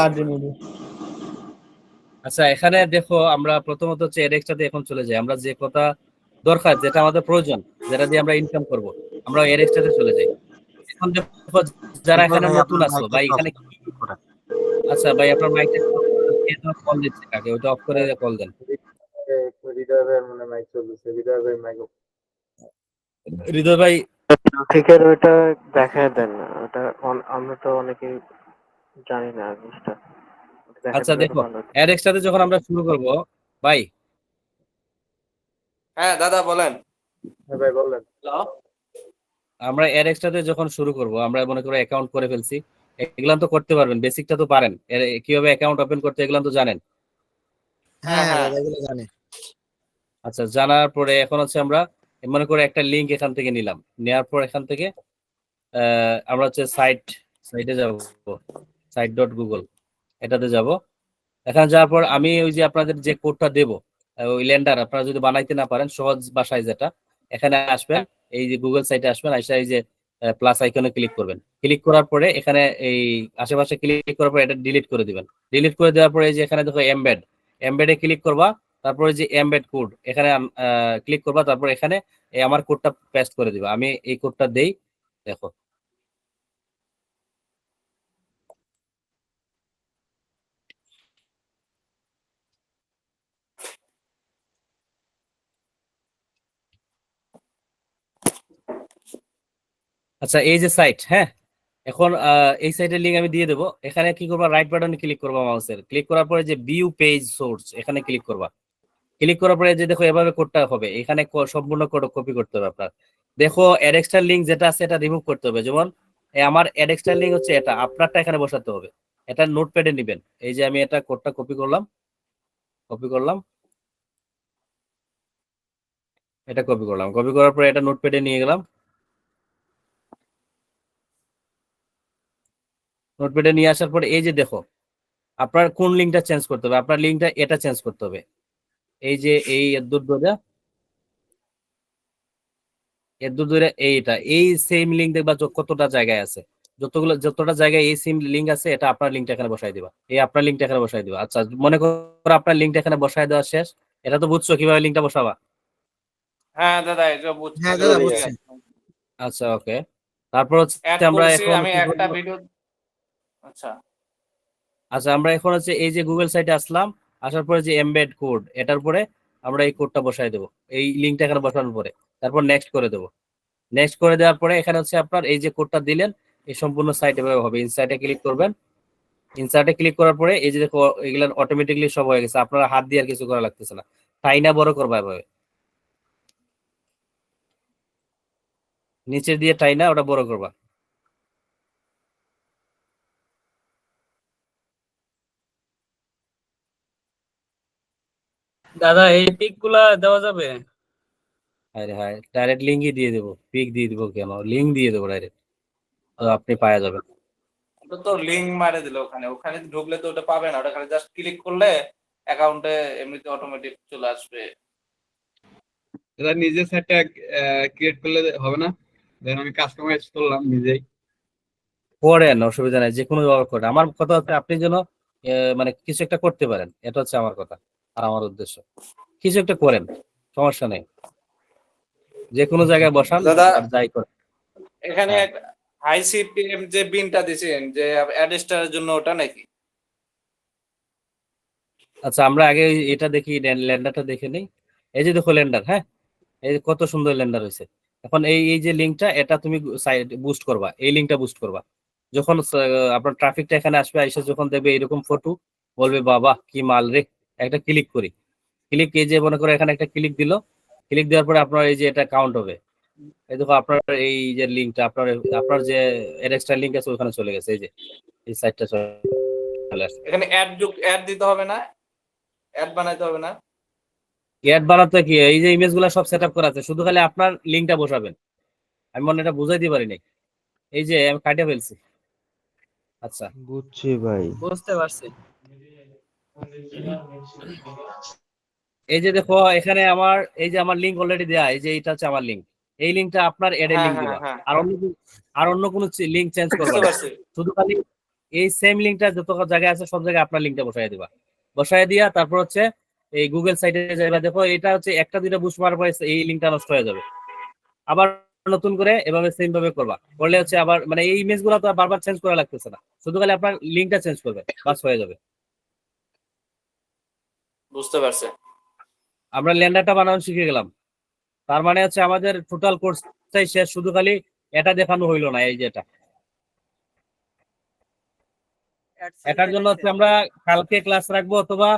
আচ্ছা, এখানে দেখো, আমরা প্রথমত হচ্ছে এডেক্সটাতে এখন চলে যাই। আমরা যে কথা দরকার, যেটা আমাদের প্রয়োজন, যেটা দিয়ে আমরা ইনকাম করব, আমরা এডেক্সটাতে চলে যাই। এখন দেখো যারা এখানে নতুন আছো ভাই, এখানে আচ্ছা ভাই, আপনার মাইকটা কল দিচ্ছে, কাকে ওটা অফ করে কল দেন। হৃদয় ভাই ট্রাফিকের ওইটা দেখায় দেন, ওটা আমরা তো অনেকেই জানি না জিনিসটা। আচ্ছা দেখো, এডেক্সটাতে যখন আমরা শুরু করব ভাই। হ্যাঁ দাদা বলেন। হ্যাঁ ভাই বলেন। আমরা এডেক্সটাতে যখন শুরু করব, আমরা মনে করো অ্যাকাউন্ট করে ফেলছি, এগুলান তো করতে পারবেন, বেসিকটা তো পারেন, কিভাবে অ্যাকাউন্ট ওপেন করতে এগুলান তো জানেন। হ্যাঁ হ্যাঁ এগুলো জানি। আচ্ছা, জানার পরে এখন হচ্ছে আমরা মনে করে একটা লিংক এখান থেকে নিলাম, নেওয়ার পর এখান থেকে আমরা হচ্ছে সাইটে যাব, site.google, এটাতে যাব। এখানে যাওয়ার পর আমি ওই যে আপনাদের যে কোডটা দেব, ওই লেন্ডার আপনারা যদি বানাইতে না পারেন সহজ ভাষায়, যেটা এখানে আসবেন, এই যে গুগল সাইটে আসবেন, আসলে এই যে প্লাস আইকনে ক্লিক করবেন। ক্লিক করার পরে এখানে এই আশেপাশে ক্লিক করার পর এটা ডিলিট করে দিবেন। ডিলিট করে দেওয়ার পরে এই যে এখানে দেখো এমবেডে ক্লিক করবা, তারপরে যে এমবেড কোড এখানে ক্লিক করবা, তারপর এখানে আমার কোডটা পেস্ট করে দিবা। আমি এই কোডটা দেই, দেখো। আচ্ছা, এই যে সাইট, হ্যাঁ, এখন এই সাইটের লিংক আমি দিয়ে দেবো। এখানে কি করবা, রাইট বাটনে ক্লিক করবা মাউসের, ক্লিক করার পরে যে ভিউ পেজ সোর্স এখানে ক্লিক করবা। ক্লিক করার পরে যে দেখো এভাবে কোডটা হবে, এখানে সম্পূর্ণ কোড কপি করতে হবে আপনার। দেখো অ্যাডেক্সটার লিংক যেটা আছে এটা রিমুভ করতে হবে, যেমন আমার অ্যাডেক্সটার লিংক হচ্ছে এটা, আপনারটা এখানে বসাতে হবে। এটা নোটপ্যাডে নেবেন, এই যে আমি এটা কোডটা কপি করলাম, এটা কপি করার পরে এটা নোটপ্যাডে নিয়ে গেলাম। নোটপ্যাডে নিয়ে আসার পরে এই যে দেখো, আপনার কোন লিঙ্কটা চেঞ্জ করতে হবে, আপনার লিঙ্কটা এটা চেঞ্জ করতে হবে। এই যে এই এর দূর ধরে এইটা, এই সেম লিঙ্ক দেখবা কতটা জায়গায় আছে, যতটা জায়গায় এই সেম লিঙ্ক আছে, এটা আপনার লিঙ্কটা এখানে বসাই দিবা, এই আপনার লিঙ্কটা এখানে বসাই দিবা। আচ্ছা, মনে করো আপনার লিঙ্কটা এখানে বসাই দেওয়া শেষ, এটা তো বুঝছো কিভাবে লিঙ্কটা বসাবা। হ্যাঁ দাদা এটা বুঝছি হ্যাঁ দাদা বুঝছি। আচ্ছা ওকে। তারপর হচ্ছে অ্যাড আমরা করেছি এখন আমি কি একটা করবো? ভিডিও। আচ্ছা আচ্ছা আমরা এখন হচ্ছে এই যে গুগল সাইটে আসলাম, আসার পরে যে এমবেড কোড এটার পরে আমরা এই কোডটা বসাই দেবো, এই লিঙ্কটা এখানে বসানোর পরে তারপর নেক্সট করে দেবো। নেক্সট করে দেওয়ার পরে এখানে হচ্ছে আপনার এই যে কোডটা দিলেন এই সম্পূর্ণ সাইট এভাবে হবে। ইনসাইটে ক্লিক করবেন, ইনসার্টে ক্লিক করার পরে এই যে দেখো এগুলো অটোমেটিকলি সব হয়ে গেছে, আপনারা হাত দিয়ে আর কিছু করা লাগতেছে না। টাইনা বড় করবা এভাবে, নিচে দিয়ে টাইনা ওটা বড় করবা। দাদা এই পিক গুলা দেওয়া যাবে? আরে হ্যাঁ ডাইরেক্ট লিঙ্কই দিয়ে দেবো, পিক দিয়ে দেবো কেন, লিঙ্ক দিয়ে দেবো ডাইরেক্ট, তো আপনি পাওয়া যাবেন। ওটা তো লিংক মারে দিল, ওখানে ওখানে ঢুকলে তো ওটা পাবে না, ওটা খালি জাস্ট ক্লিক করলে অ্যাকাউন্টে এমনিতে অটোমেটিক চলে আসবে। এটা নিজের সাইটটা ক্রিয়েট করলে হবে না? দেন আমি কাস্টমাইজ করলাম নিজেই। করেন, অসুবিধা নাই, যে কোনো ব্যবহার করেন। আমার কথা হচ্ছে আপনি যেন মানে কিছু একটা করতে পারেন, এটা হচ্ছে আমার কথা আর আমার উদ্দেশ্য। কিছু একটা করেন, সমস্যা নেই, যে কোনো জায়গায় বসান দাদা আর যাই করেন। এখানে হ্যাঁ। হাই সিপিএম যে বিনটা দিছেন যে অ্যাডেস্টারের জন্য, ওটা নাকি? আচ্ছা আমরা আগে এটা দেখি, ল্যান্ডারটা দেখে নেই। এই যে দেখো ল্যান্ডার, হ্যাঁ এই যে কত সুন্দর ল্যান্ডার হয়েছে। এখন এই এই যে লিঙ্কটা এটা তুমি সাইড বুস্ট করবা, এই লিঙ্কটা বুস্ট করবা। যখন আপনার ট্রাফিকটা এখানে আসবে, এসে যখন দেবে এরকম ফটো, বলবে বাবা কি মাল রে, একটা ক্লিক করি। ক্লিক, এই যে মনে করো এখানে একটা ক্লিক দিল, ক্লিক দেওয়ার পরে আপনার এই যে এটা কাউন্ট হবে। এই দেখো আপনার এই যে লিঙ্কটা, আপনার আপনার যে এক্সট্রা লিঙ্ক আছে ওখানে চলে গেছে, এই যে এই সাইটটা চলে আসছে। এখানে অ্যাড দিতে হবে না, অ্যাড বানাইতে হবে না? অ্যাড বানাতে কি, এই যে ইমেজ গুলা সব সেটআপ করা আছে, শুধু খালি আপনার লিঙ্কটা বসাবেন। আমি মনে এটা বুঝাইতে পারি নাই, এই যে আমি কাটে ফেলছি। আচ্ছা বুঝছি ভাই। বুঝতে পারছি। এই যে দেখো এখানে আমার এই যে আমার লিঙ্ক অলরেডি দেয়া, এই যে এটা হচ্ছে আমার লিঙ্ক। এই লিঙ্কটা আপনার এডের হ্যাঁ লিঙ্ক হ্যাঁ দিবা, হ্যাঁ আর অন্য কোনো লিঙ্ক চেঞ্জ করবা বুঝতে না। পারছি। শুধু খালি এই সেম লিঙ্কটা যত জায়গায় আছে সব জায়গায় আপনার লিঙ্কটা বসাই দিবা। বসাই দিয়া তারপর হচ্ছে এই গুগল সাইটে যাইবা, দেখো এটা হচ্ছে একটা দুইটা বুস্ট মারার পরে এই লিঙ্কটা নষ্ট হয়ে যাবে। আবার নতুন করে এভাবে সেম ভাবে করবা, করলে হচ্ছে আবার মানে এই ইমেজ গুলো তো আর বারবার চেঞ্জ করা লাগতেছে না, শুধু খালি আপনার লিঙ্কটা চেঞ্জ করবে, বাস হয়ে যাবে। বুঝতে পারছি। আমরা ল্যান্ডারটা বানানো শিখে গেলাম, তার মানে হচ্ছে আমাদের টোটাল কোর্সটাই শেষ, শুধু খালি এটা দেখানো হইলো না। এই যে এটা, এটার জন্য হচ্ছে আমরা কালকে ক্লাস রাখবো অথবা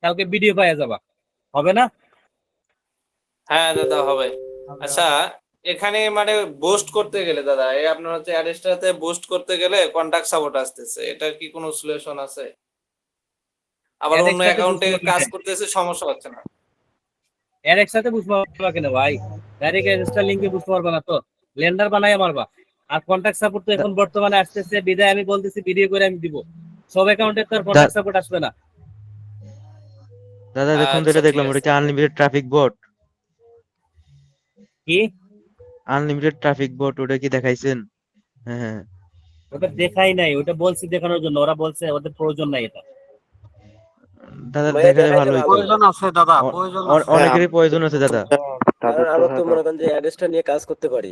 কালকে ভিডিও পাওয়া যাবা, হবে না? হ্যাঁ দাদা হবে। আচ্ছা এখানে মানে বুস্ট করতে গেলে দাদা, এই আপনার হচ্ছে অ্যাডেস্টারতে বুস্ট করতে গেলে কন্টাক্ট সাপোর্ট আসতেছে, এটার কি কোনো সলিউশন আছে? আবার অন্য একসাথে অ্যাকাউন্টে বুঝতে কাজ পারবে, করতেছে, সমস্যা হচ্ছে না? একসাথে বুঝতে পারবা কেন ভাই, ডাইরেক্ট রেজিস্টার লিংকে বুঝতে পারবা না তো, লেন্ডার বানাই মারবা। আর কন্টাক্ট সাপোর্ট তো এখন বর্তমানে আসতেছে, বিদায় আমি বলতেছি ভিডিও করে আমি দিব, সব অ্যাকাউন্টে তো কন্টাক্ট সাপোর্ট আসবে না। দাদা দেখুন তো আচ্ছা এটা ঠিক দেখলাম, ওটা আছে। কি আনলিমিটেড ট্রাফিক বট? কি আনলিমিটেড ট্রাফিক বট ওটা কি দেখাইছেন? হ্যাঁ হ্যাঁ। ওটা দেখাই নাই, ওটা বলছি দেখানোর জন্য, ওরা বলছে ওদের প্রয়োজন নাই এটা। দাদা দেখালে ভালো হইতো। প্রয়োজন আছে দাদা, প্রয়োজন আছে। অনেকেরই প্রয়োজন আছে দাদা। কারণ আমরা তো মনে করেন যে অ্যাড্রেসটা নিয়ে কাজ করতে পারি।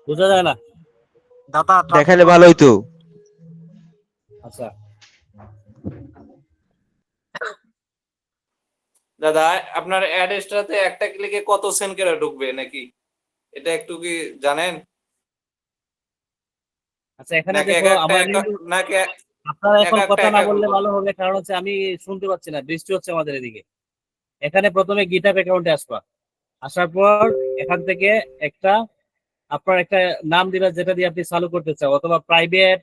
বোঝা যায় না দাদা দেখালে ভালো হইতো। আচ্ছা দাদা আপনার অ্যাডেস্টারতে একটা ক্লিকে কত সেন্ট করে ঢুকবে নাকি, এটা একটু কি জানেন? আচ্ছা এখানে নাকি দেখো একটা আমার নাকি আপনারা এখন একটা কথা না অ্যাকাউন্ট বললে করবে? ভালো হবে, কারণ হচ্ছে আমি শুনতে পাচ্ছি না, বৃষ্টি হচ্ছে আমাদের এদিকে। এখানে প্রথমে গিটহাব অ্যাকাউন্টে আসবা, আসার পর এখান থেকে একটা আপনার একটা নাম দিবা যেটা দিয়ে আপনি চালু করতে চাও, অথবা প্রাইভেট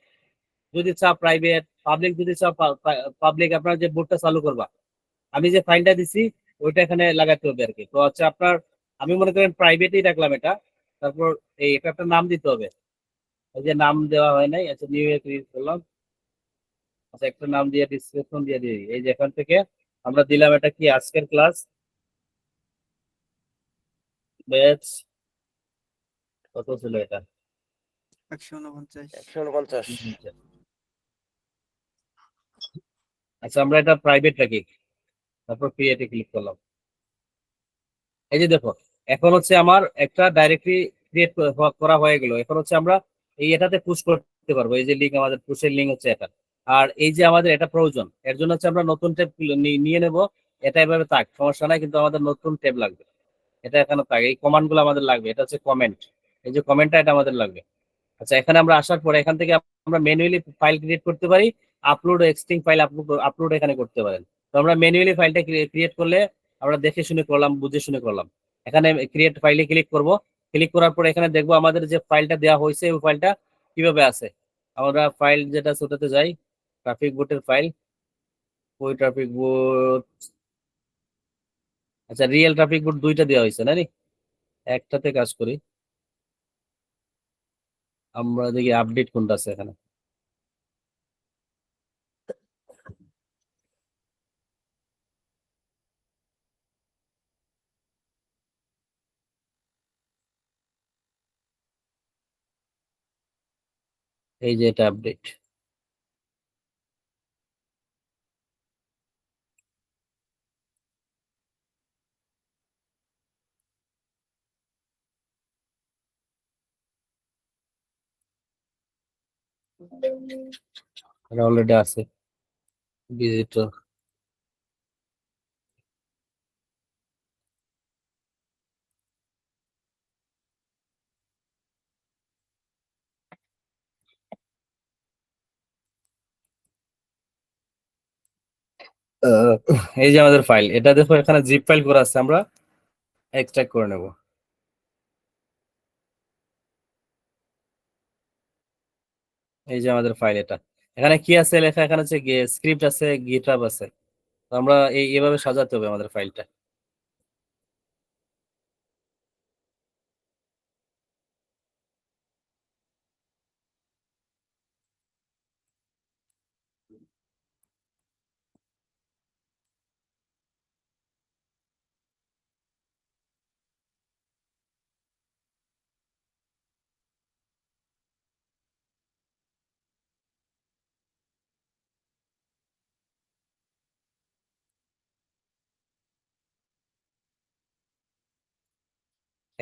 যদি চাও প্রাইভেট, পাবলিক যদি চাও পাবলিক, আপনার যে বোর্ডটা চালু করবা, আমি যে ফাইলটা দিছি ওইটা এখানে লাগাতে হবে আর কি। তো হচ্ছে আপনার আমি মনে করেন প্রাইভেটই রাখলাম এটা, তারপর এই এটা একটা নাম দিতে হবে, এই যে নাম দেওয়া হয় নাই, আচ্ছা নিউ ইয়ার ক্রিয়েট করলাম। আচ্ছা একটা নাম দিয়ে ডিসক্রিপশন দিয়ে দিই, এই যে এখান থেকে আমরা দিলাম এটা কি আজকের ক্লাস ব্যাচ কত ছিল এটা, 149 আচ্ছা আমরা এটা প্রাইভেট রাখি, তারপর ক্রিয়েটে ক্লিক করলাম। এই যে দেখো, এখন হচ্ছে আমার একটা ডাইরেক্টরি ক্রিয়েট করা হয়ে গেল। এখন হচ্ছে আমরা এই এটাতে পুশ করতে পারবো। এই যে লিঙ্ক, আমাদের পুশের লিঙ্ক হচ্ছে এটা। আর এই যে আমাদের এটা প্রয়োজন, এর জন্য হচ্ছে আমরা নতুন ট্যাব নিয়ে নেব। এটা এভাবে থাক, সমস্যা নাই, কিন্তু আমাদের নতুন ট্যাব লাগবে। এটা এখানে থাক, এই কমান্ড গুলো আমাদের লাগবে। এটা হচ্ছে কমেন্ট, এই যে কমেন্টটা, এটা আমাদের লাগবে। আচ্ছা, এখানে আমরা আসার পরে এখান থেকে আমরা ম্যানুয়ালি ফাইল ক্রিয়েট করতে পারি, আপলোড এক্সটিং ফাইল আপলোড এখানে করতে পারেন। তো আমরা ম্যানুয়ালি ফাইলটা ক্রিয়েট করলে আমরা দেখে শুনে করলাম, বুঝে শুনে করলাম। এখানে ক্রিয়েট ফাইলে ক্লিক করব। ক্লিক করার পরে এখানে দেখবো আমাদের যে ফাইলটা দেওয়া হয়েছে ওই ফাইলটা কিভাবে আছে। আমরা ফাইল যেটা আছে ওটাতে যাই, ট্রাফিক বোটের ফাইল, ওই ট্রাফিক বোট। আচ্ছা, রিয়েল ট্রাফিক বোট দুইটা দেওয়া হয়েছে না নি? একটাতে কাজ করি, আমরা দেখি আপডেট কোনটা আছে এখানে। এই যে এটা আপডেট। অলরেডি আছে ভিজিটর। এই যে আমাদের ফাইল, এটা দেখো এখানে জিপ ফাইল করা আছে, আমরা এক্সট্রাক্ট করে নেব। এই যে আমাদের ফাইল এটা। এখানে কি আছে লেখা, এখানে হচ্ছে স্ক্রিপ্ট আছে, গিটহাব আছে। তো আমরা এইভাবে সাজাতে হবে আমাদের ফাইলটা।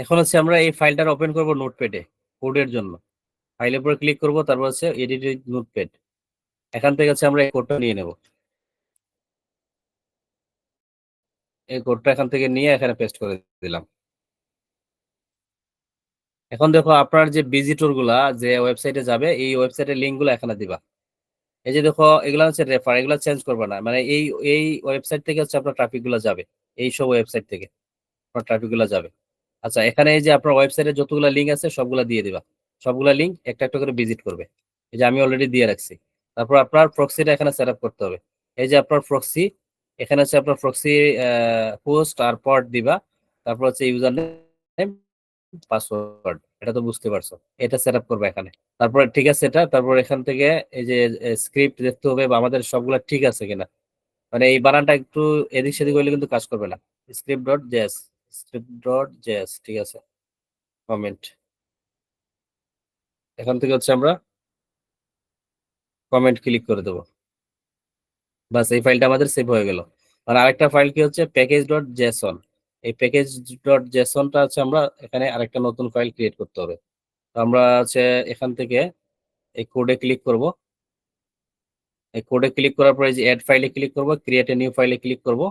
এখন হচ্ছে আমরা এই ফাইলটা ওপেন করব নোটপ্যাডে কোডের জন্য। ফাইলের উপরে ক্লিক করব, তারপর হচ্ছে এডিট নোটপ্যাড। এখান থেকে হচ্ছে আমরা এই কোডটা নিয়ে নেব। এই কোডটা এখান থেকে নিয়ে এখানে পেস্ট করে দিলাম। এখন দেখো আপনার যে ভিজিটর গুলা যে ওয়েবসাইটে যাবে, এই ওয়েবসাইটের লিঙ্ক গুলো এখানে দিবা। এই যে দেখো, এগুলো হচ্ছে রেফার, এগুলো চেঞ্জ করবে না, মানে এই এই ওয়েবসাইট থেকে হচ্ছে আপনার ট্রাফিক গুলো যাবে, এই সব ওয়েবসাইট থেকে আপনার ট্রাফিক গুলো যাবে। আচ্ছা, এখানে এই যে আপনার ওয়েবসাইটে যতগুলো লিঙ্ক আছে সবগুলা দিয়ে দিবা। সবগুলা লিঙ্ক একটা একটা করে ভিজিট করবে। এই যে আমি অলরেডি দিয়ে রাখছি। তারপর আপনার প্রক্সিটা এখানে সেট আপ করতে হবে। এই যে আপনার প্রক্সি, এখানে হচ্ছে আপনার প্রক্সি হোস্ট আর পড দিবা। তারপর হচ্ছে ইউজার নেম, পাসওয়ার্ড, এটা তো বুঝতে পারছো। এটা সেট আপ করবে এখানে। তারপর ঠিক আছে এটা। তারপর এখান থেকে এই যে স্ক্রিপ্ট দেখতে হবে বা আমাদের সবগুলা ঠিক আছে কিনা, মানে এই বানানটা একটু এদিক সেদিক হইলে কিন্তু কাজ করবে না। Script dot JS, script dot JS, ঠিক আছে। কমেন্ট, এখান থেকে হচ্ছে আমরা কমেন্ট ক্লিক করে দেবো। বাস, এই ফাইলটা আমাদের সেভ হয়ে গেল। আর আরেকটা ফাইল কি হচ্ছে প্যাকেজ ডট জেসন। এই প্যাকেজ ডট জেসনটা হচ্ছে আমরা এখানে আরেকটা নতুন ফাইল ক্রিয়েট করতে হবে। তো আমরা হচ্ছে এখান থেকে এই কোডে ক্লিক করব। এই কোডে ক্লিক করার পরে যে অ্যাড ফাইলে ক্লিক করব, ক্রিয়েট এ নিউ ফাইলে ক্লিক করব।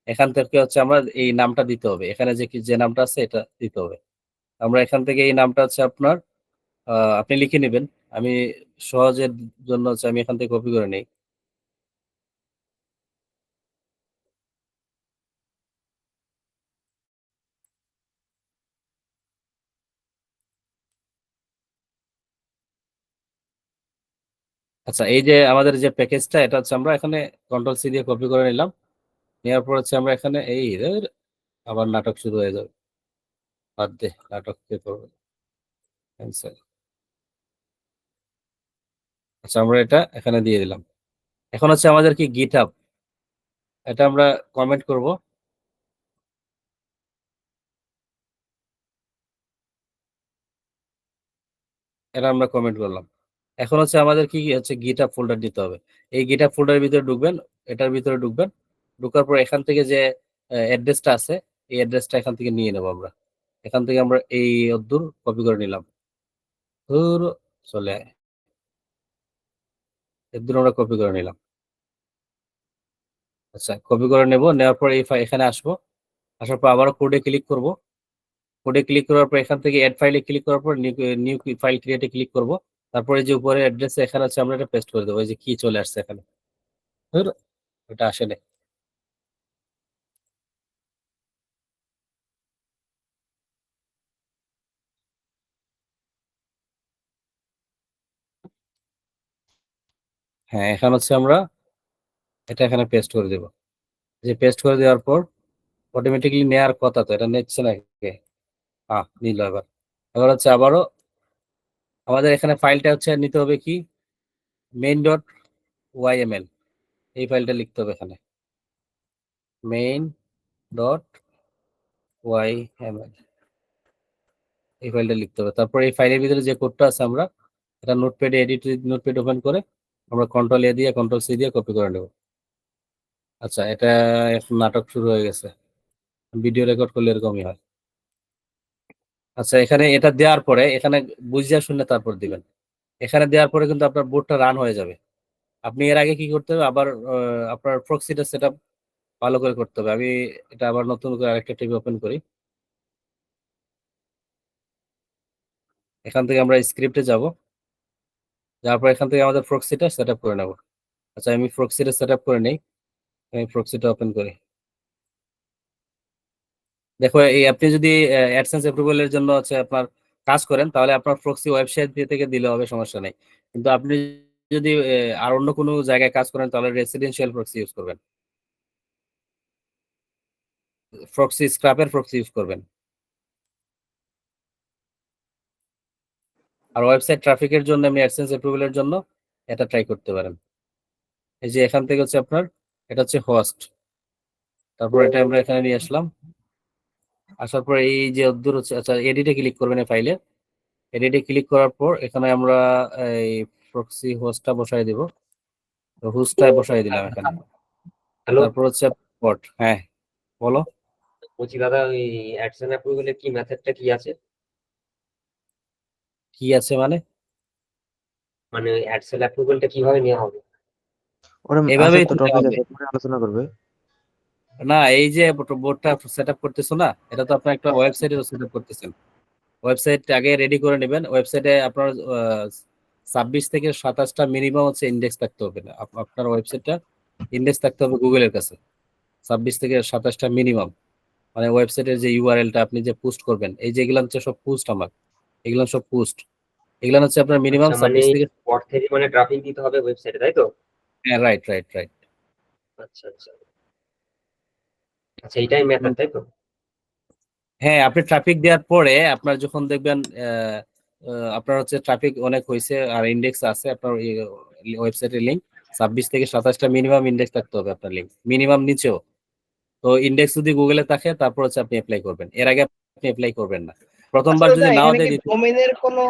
এখান থেকে হচ্ছে আমরা এই নামটা দিতে হবে, এখানে যে নামটা আছে এটা দিতে হবে। আমরা এখান থেকে এই নামটা হচ্ছে আপনার আপনি লিখে নেবেন। আমি সহজের জন্য হচ্ছে আমি এখান থেকে কপি করে নেই। আচ্ছা, এই যে আমাদের যে প্যাকেজটা, এটা হচ্ছে আমরা এখানে কন্ট্রোল সি দিয়ে কপি করে নিলাম। নেওয়ার পর হচ্ছে আমরা এখানে এই আবার নাটক শুরু হয়ে যাবে, বাদ দে, নাটক কে করবে, ক্যান্সেল। আচ্ছা, আমরা এটা এখানে দিয়ে দিলাম। এখন হচ্ছে আমাদের কি গিটহাব, এটা আমরা কমেন্ট করব। এটা আমরা কমেন্ট করলাম। এখন হচ্ছে আমাদের কি হচ্ছে গিটহাব ফোল্ডার দিতে হবে। এই গিটহাব ফোল্ডারের ভিতরে ঢুকবেন, এটার ভিতরে ঢুকবেন। ঢুকার পর এখান থেকে যে অ্যাড্রেসটা আছে এই অ্যাড্রেসটা এখান থেকে নিয়ে নেব আমরা। এখান থেকে আমরা এই অদ্দূর কপি করে নিলাম। ধুর চলে আয়। এদ্দূর আমরা কপি করে নিলাম। আচ্ছা কপি করে নেব, নেওয়ার পর এখানে আসবো, আসার পর আবারও কোডে ক্লিক করব। কোডে ক্লিক করার পর এখান থেকে অ্যাড ফাইলে ক্লিক করার পর নিউ ফাইল ক্রিয়েটে ক্লিক করব। তারপরে যে উপরে অ্যাড্রেসে এখানে আছে আমরা এটা পেস্ট করে দেবো। এই যে কি চলে আসছে এখানে, ধুর ওটা আসে নাই। হ্যাঁ এখন হচ্ছে আমরা এটা এখানে পেস্ট করে দেব। যে পেস্ট করে দেওয়ার পর অটোমেটিকলি নেওয়ার কথা, তো এটা নিচ্ছে না। হ্যাঁ নিল। এবার এবার হচ্ছে আবারও আমাদের এখানে ফাইলটা হচ্ছে নিতে হবে কি main.yml, এই ফাইলটা লিখতে হবে এখানে main.yml, এই ফাইলটা লিখতে হবে। তারপর এই ফাইলের ভিতরে যে কোডটা আছে আমরা এটা নোটপ্যাডে নোটপ্যাড ওপেন করে আমরা কন্ট্রোল এ দিয়ে কন্ট্রোল সি দিয়ে কপি করে নেব। আচ্ছা এটা এখন নাটক শুরু হয়ে গেছে, ভিডিও রেকর্ড করলে এরকমই হয়। আচ্ছা এখানে এটা দেওয়ার পরে এখানে বুঝিয়া শুনে তারপর দিবেন। এখানে দেওয়ার পরে কিন্তু আপনার বোর্ডটা রান হয়ে যাবে। আপনি এর আগে কি করতে হবে, আবার আপনার প্রক্সিটা সেটআপ ভালো করে করতে হবে। আমি এটা আবার নতুন করে আরেকটা ট্যাব ওপেন করি। এখান থেকে আমরা স্ক্রিপ্টে যাব, যাওয়ার পর এখান থেকে আমাদের প্রক্সিটা সেটআপ করে নেব। আচ্ছা আমি প্রক্সিটা সেটআপ করে নেই, আমি প্রক্সিটা ওপেন করি। দেখো এই আপনি যদি অ্যাডসেন্স অ্যাপ্রুভালের জন্য হচ্ছে আপনার কাজ করেন তাহলে আপনার প্রক্সি ওয়েবসাইট থেকে দিলে হবে, সমস্যা নেই। কিন্তু আপনি যদি আর অন্য কোনো জায়গায় কাজ করেন তাহলে রেসিডেন্সিয়াল প্রক্সি ইউজ করবেন, প্রক্সি স্ক্রাপের প্রক্সি ইউজ করবেন। আর ওয়েবসাইট ট্রাফিকের জন্য আপনি অ্যাডসেন্স অ্যাপ্রুভালের জন্য এটা ট্রাই করতে পারেন। এই যে এখান থেকে হচ্ছে আপনার এটা হচ্ছে হোস্ট, তারপর এটা আমরা এখানে নিয়ে আসলাম। আসার পর এই যে দূর হচ্ছে, আচ্ছা এডিটে ক্লিক করবেন এই ফাইলে। এডিটে ক্লিক করার পর এখানে আমরা এই প্রক্সি হোস্টটা বসাই দেব, হোস্টটা বসাই দিলাম এখানে। হ্যালো, তারপর হচ্ছে পট। হ্যাঁ বলো। বলছি দাদা ওই অ্যাডসেন্স অ্যাপ্রুভালের কি মেথডটা কি আছে? কি আছে মানে? মানে ওই অ্যাডসেন্স অ্যাপ্রুভালটা কিভাবে নেওয়া হবে? ওরা এভাবেই তো দিতে টপিক হবে। আছে, পরে আলোচনা করবে। না এই যে বোর্ডটা সেটআপ করতেছো না, এটা তো আপনার একটা ওয়েবসাইটে সেটআপ করতেছেন। ওয়েবসাইট আগে রেডি করে নেবেন। ওয়েবসাইটে আপনার 26 থেকে 27টা মিনিমাম হচ্ছে ইন্ডেক্স থাকতে হবে। আপনার ওয়েবসাইটটা ইন্ডেক্স থাকতে হবে গুগলের কাছে 26 থেকে 27টা মিনিমাম। মানে ওয়েবসাইটের যে ইউআরএলটা আপনি যে পোস্ট করবেন, এই যে এগুলো হচ্ছে সব পোস্ট, আমার এগুলো সব পোস্ট, এগুলো হচ্ছে আপনার মিনিমাম আচ্ছা, মানে 26 থেকে। পর থেকে মানে ট্রাফিক দিতে হবে ওয়েবসাইটে, তাই তো? হ্যাঁ রাইট রাইট রাইট। আচ্ছা আচ্ছা আচ্ছা, এইটাই মেথড, তাই তো? হ্যাঁ আপনি ট্রাফিক দেওয়ার পরে আপনার যখন দেখবেন আপনার হচ্ছে ট্রাফিক অনেক হয়েছে আর ইন্ডেক্স আছে আপনার ওয়েবসাইটের লিঙ্ক 26 থেকে 27টা মিনিমাম ইন্ডেক্স থাকতে হবে আপনার লিঙ্ক, মিনিমাম নিচেও। তো ইন্ডেক্স যদি গুগলে থাকে তারপর হচ্ছে আপনি অ্যাপ্লাই করবেন, এর আগে আপনি অ্যাপ্লাই করবেন না। প্রথমবার যদি নাও দেয় ডোমেনের কোনো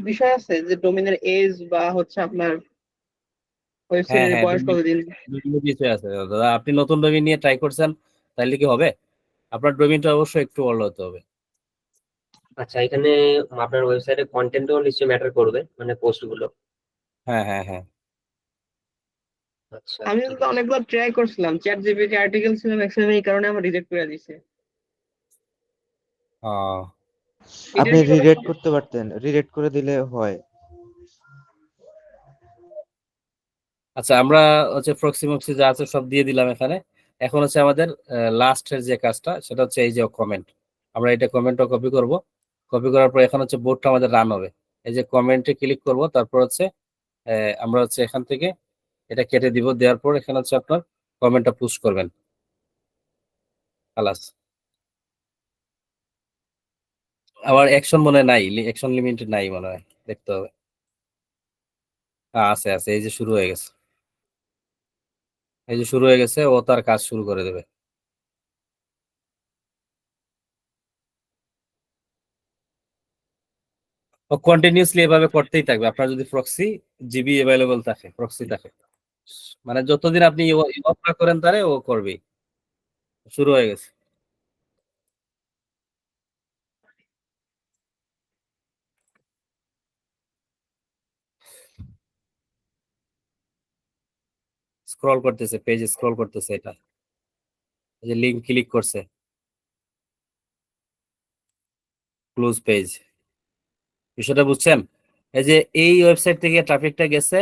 বিষয় আছে যে ডোমেনের এজ বা হচ্ছে আপনার হ্যাঁ ওয়েবসাইটের হ্যাঁ বয়স কতদিন? বিভিন্ন বিষয় আছে দাদা। আপনি নতুন ডোমেইন নিয়ে ট্রাই করছেন তাহলে কি হবে? আপনার ডোমেইনটা অবশ্যই একটু বড় হতে হবে। আচ্ছা, এখানে আপনার ওয়েবসাইটে কন্টেন্টও নিশ্চয়ই ম্যাটার করবে, মানে পোস্ট গুলো। হ্যাঁ হ্যাঁ হ্যাঁ। আচ্ছা, আমি ঠিক তো আছে। অনেকবার ট্রাই করছিলাম, চ্যাট জিপিটি আর্টিকেল ছিল ম্যাক্সিমাম, এই কারণে আমার রিজেক্ট করে দিয়েছে। আপনি রিরেট করতে পারতেন, রিরেট করে দিলে হয়। আচ্ছা আমরা হচ্ছে প্রক্সি যা আছে সব দিয়ে দিলাম এখানে। এখন হচ্ছে আমাদের লাস্টের যে কাজটা সেটা হচ্ছে এই যে কমেন্ট। আমরা এটা কমেন্টটা কপি করব, কপি করার পর এখন হচ্ছে বোর্ডটা আমাদের রান হবে। এই যে কমেন্টে ক্লিক করব, তারপর হচ্ছে আমরা হচ্ছে এখান থেকে এটা কেটে দিব, দেওয়ার পর এখানে হচ্ছে আপনার কমেন্টটা পুশ করবেন। খালাস। আবার অ্যাকশন মনে নাই, অ্যাকশন লিমিটেড নাই মনে হয়, দেখতে হবে। আছে আছে, এই যে শুরু হয়ে গেছে, এই যে শুরু হয়ে গেছে, ও তার কাজ শুরু করে দেবে। ও কন্টিনিউসলি এভাবে করতেই থাকবে আপনার যদি প্রক্সি জিবি অ্যাভেলেবল থাকে, প্রক্সি থাকে। মানে যতদিন আপনি অফ না করেন তারে ও করবেই। শুরু হয়ে গেছে। স্ক্রল করতেছে, পেজ স্ক্রল করতেছে, এটা এই যে লিংক ক্লিক করছে, ক্লোজ পেজ। বিষয়টা বুঝছেন? এই যে এই ওয়েবসাইট থেকে ট্রাফিকটা গেছে,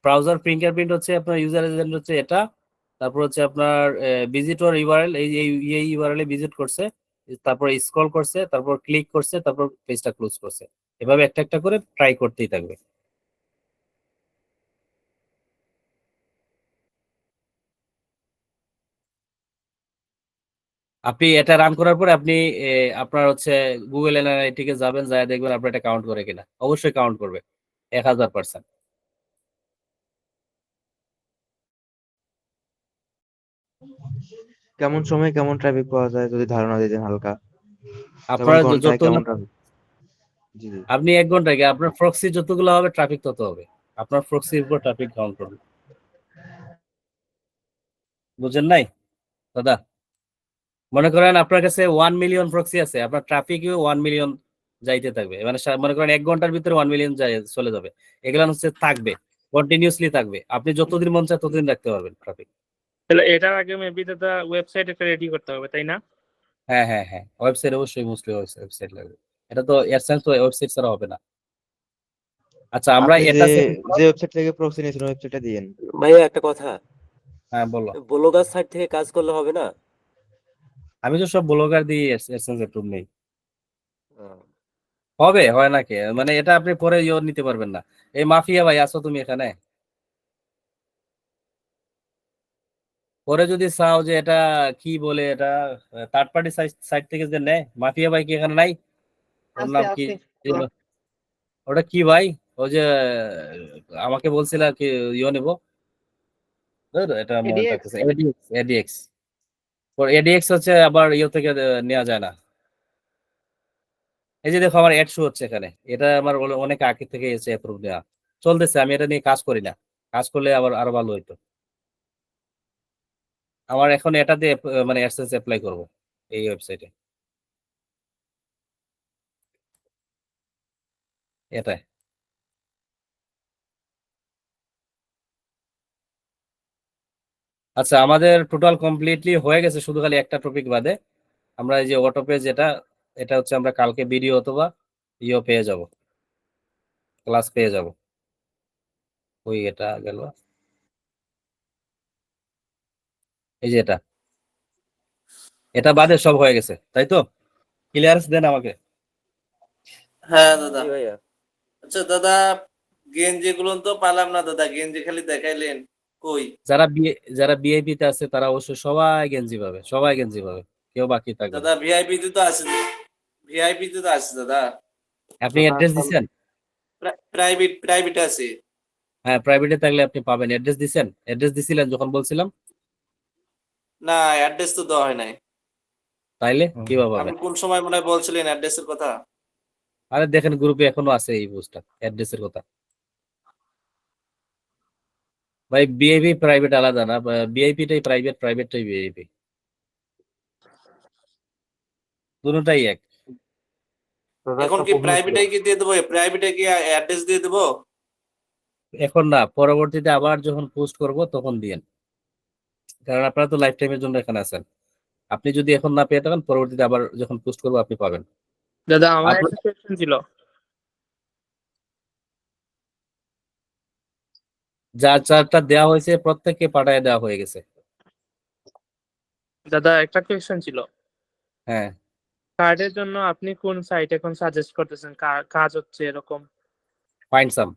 ব্রাউজার ফিঙ্গারপ্রিন্ট হচ্ছে আপনার ইউজার এজেন্ট হচ্ছে এটা, তারপর হচ্ছে আপনার ভিজিটর ইউআরএল, এই ইউআরএল এ ভিজিট করছে, তারপর স্ক্রল করছে, তারপর ক্লিক করছে, তারপর পেজটা ক্লোজ করছে। এভাবে একটা একটা করে ট্রাই করতেই থাকবে। আপনি এটা রান করার পরে আপনি আপনার হচ্ছে গুগল অ্যানালাইটিকে যাবেন, যায় দেখবেন আপনার এটা কাউন্ট করে কিনা। অবশ্যই কাউন্ট করবে 1000%। কেমন সময় কেমন ট্রাফিক পাওয়া যায় যদি ধারণা দিতেন হালকা? যেমন আপনার ঘন্টায় যতগুলো কেমন ট্রাফিক? জি জি। আপনি 1 ঘন্টায় কি আপনার প্রক্সি যতগুলো হবে ট্রাফিক তত হবে। আপনার প্রক্সির উপর ট্রাফিক কাউন্ট করবে। বুঝেন নাই দাদা? মনে করেন আপনার কাছে 1 মিলিয়ন প্রক্সি আছে, আপনার ট্রাফিকও 1 মিলিয়ন যাইতে থাকবে। মানে মনে করেন 1 ঘন্টার ভিতরে 1 মিলিয়ন চলে যাবে। এগুলো হচ্ছে থাকবে, কন্টিনিউয়াসলি থাকবে। আপনি যতদিন মন চায় ততদিন রাখতে পারবেন ট্রাফিক। তাহলে এটার আগে মেবি দাদা ওয়েবসাইট একটা রেডি করতে হবে, তাই না? হ্যাঁ হ্যাঁ হ্যাঁ, ওয়েবসাইট অবশ্যই মোস্টলি ওয়েবসাইট লাগবে। এটা তো এয়ারসেন্স তো ওয়েবসাইট ছাড়া হবে না। আচ্ছা আমরা আপনি এটা যে ওয়েবসাইট থেকে প্রক্সি নিয়েছেন ওয়েবসাইটটা দিয়েন। ভাইয়া একটা কথা, হ্যাঁ বলো। ব্লগার সাইট থেকে কাজ করলে হবে না? আমি তো সব ব্লগার দিয়ে এয়ারসেন্স অ্যাপ্রুভ নেই। হবে, হয় না কে? মানে এটা আপনি পরে নিতে পারবেন না। এই মাফিয়া ভাই আছো তুমি এখানে? পরে যদি চাও যে এটা কি বলে, এটা থার্ড পার্টি সাইট থেকে যে নেয়, মাফিয়া ভাই কি এখানে নাই? ওর নাম কি? ওটা কি ভাই? ও যে আমাকে বলছিল কি নেব, এটা মনে থাকতেছে, এডিএক্স। এডিএক্স হচ্ছে আবার থেকে নেওয়া যায় না। এই যে দেখো আমার অ্যাড শো হচ্ছে এখানে, এটা আমার অনেক আগে থেকে এসে অ্যাপ্রুভ দেওয়া চলতেছে। আমি এটা নিয়ে কাজ করি না, কাজ করলে আবার আরো ভালো হইতো। আমার এখন এটাতে মানে অ্যাডসেন্স অ্যাপ্লাই করব এই ওয়েবসাইটে, এটা। আচ্ছা আমাদের টোটাল কমপ্লিটলি হয়ে গেছে, শুধু খালি একটা টপিক বাদে। আমরা এই যে অটো পেজ, এটা হচ্ছে আমরা কালকে ভিডিও অথবা পেয়ে যাব, ক্লাস পেয়ে যাব। ওই এটা গেল, এই যে এটা বাদে সব হয়ে গেছে, তাই তো? ক্লিয়ারেন্স দেন আমাকে। হ্যাঁ দাদা। জি ভাইয়া। আচ্ছা দাদা, গেঞ্জি গুলো তো পালাম না দাদা, গেঞ্জি খালি দেখাইলেন, কই? যারা বিআইপি তে আছে তারা অবশ্যই সবাই গেঞ্জি পাবে, সবাই গেঞ্জি পাবে, কেউ বাকি থাকবে না। দাদা ভিআইপি তে তো আছে, ভিআইপি তে তো আছে দাদা। আপনি অ্যাড্রেস দিছেন? প্রাইভেট আছে। হ্যাঁ প্রাইভেটে থাকলে আপনি পাবেন। অ্যাড্রেস দিছেন? অ্যাড্রেস দিছিলেন যখন বলছিলাম? না, অ্যাড্রেস তো দেওয়া হয় নাই। তাইলে কিভাবে পাবেন? আপনি কোন সময় মনে হয় বলছিলেন অ্যাড্রেসের কথা? আরে দেখেন গ্রুপে এখনো আছে এই পোস্টটা, অ্যাড্রেসের কথা। ভাই বিআইপি প্রাইভেট আলাদা না, বিআইপিটাই প্রাইভেট, প্রাইভেটটাই বিআইপি, দুটোটাই এক। এখন কি প্রাইভেটে কি দিয়ে দেবো? প্রাইভেটে কি অ্যাড্রেস দিয়ে দেবো? এখন না, পরবর্তীতে আবার যখন পোস্ট করব তখন দিয়েন, কারণ আপনারা তো লাইফ টাইমের জন্য এখানে আছেন। আপনি যদি এখন না পেয়ে থাকেন, পরবর্তীতে আবার যখন পোস্ট করবো আপনি পাবেন। দাদা আমার একটা কোয়েশ্চেন ছিল। যার চারটা দেওয়া হয়েছে প্রত্যেককে পাঠায় দেওয়া হয়ে গেছে। দাদা একটা কোয়েশ্চেন ছিল। হ্যাঁ, কার্ডের জন্য আপনি কোন সাইট এখন সাজেস্ট করতেছেন? কাজ হচ্ছে এরকম ফাইন্ড সাম।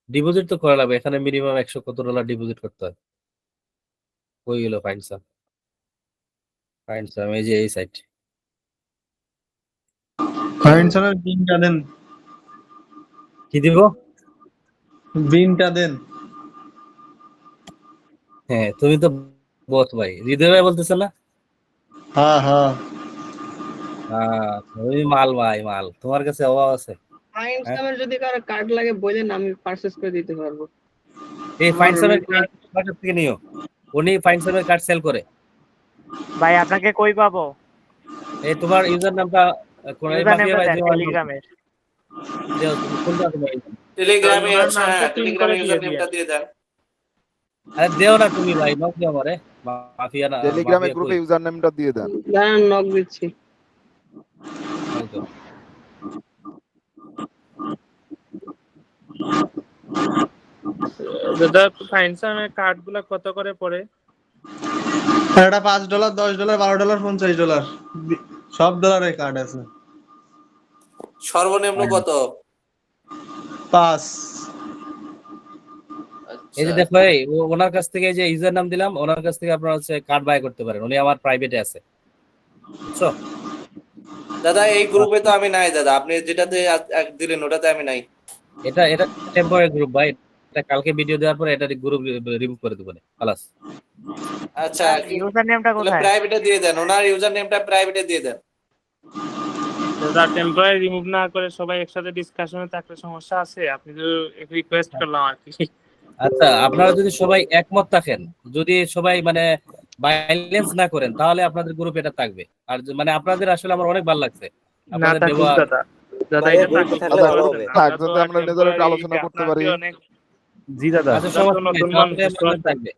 ডিপোজিট তো করা লাগবে, এখানে মিনিমাম 100 কত ডলার ডিপোজিট করতে হয়। ওই গেল ফাইন্ড সাম। এই যে এই সাইট। ফাইন্ড সামের বিনটা দেন। কি দিব? বিনটা দেন। হ্যাঁ তুমি তো বস ভাই, হৃদয় ভাই বলতেছে না? হ্যাঁ হ্যাঁ। তুমি মাল ভাই, মাল তোমার কাছে অভাব আছে। ফাইন্ড সামের যদি কারো কার্ড লাগে বলেন, আমি পারচেজ করে দিতে পারবো। এই ফাইন্ড সামের কার্ড থেকে নিও, উনি ফাইন্ড সামের কার্ড সেল করে। ভাই আপনাকে কই পাবো? এই তোমার ইউজার নামটা কোন এই মাফিয়া ভাই দিও। টেলিগ্রামে দেও তুমি কোনটা দেবে? টেলিগ্রামে ওনার হচ্ছে, নামটা হ্যাঁ, পিন টেলিগ্রামে করে দিয়ে ইউজার দিয়ে নেমটা দিয়ে দেন। আরে দেও না তুমি ভাই, নক দিও আমারে। মাফিয়া না, টেলিগ্রামে মাফিয়া গ্রুপে কই? ইউজার নেমটা দিয়ে দেন। দাঁড়ান নক দিচ্ছি। এই তো। দাদা ফাইনসামের কার্ড গুলা কত করে পড়ে? এটা $5, $10, $12, $50, সব ডলারের কার্ড আছে। সর্বনিম্ন কত? 5। এই যে দেখো এই ওনার কাছ থেকে যে ইউজার নাম দিলাম, ওনার কাছ থেকে আপনারা হচ্ছে কার্ড বাই করতে পারেন। উনি আমার প্রাইভেটে আছে, বুঝছো? দাদা এই গ্রুপে তো আমি নাই দাদা, আপনি যেটাতে দিলেন ওটাতে আমি নাই। এটা টেম্পোরারি গ্রুপ ভাই। এটা কালকে ভিডিও দেওয়ার পরে এটা গ্রুপ রিমুভ করে দেবো খালাস। আচ্ছা, ইউজার নেমটা কোথায়? প্রাইভেটে দিয়ে দেন, ওনার ইউজার নেমটা প্রাইভেটে দিয়ে দেন। দাদা টেম্পোরারি রিমুভ না করে সবাই একসাথে ডিসকাশনে থাকলে সমস্যা আছে? আপনি তো রিকোয়েস্ট করলাম আর কি। আচ্ছা, আপনারা যদি সবাই একমত থাকেন, যদি সবাই মানে ভায়োলেন্স না করেন, তাহলে আপনাদের গ্রুপ এটা থাকবে। আর মানে আপনাদের আসলে আমার অনেক ভালো লাগছে না আপনাদের থাকুক ব্যবহার। দাদা, দাদা ভাইয়া এটা গ্রুপে থাকুক, থাকলে ভালো হবে। থাক, যাতে আমরা নিজেরা একটু আলোচনা করতে পারি। অনেক জি দাদা, আচ্ছা আপনারা তো সমস্যা নেই, নতুন তাহলে মানুষ, মনে থাকবে,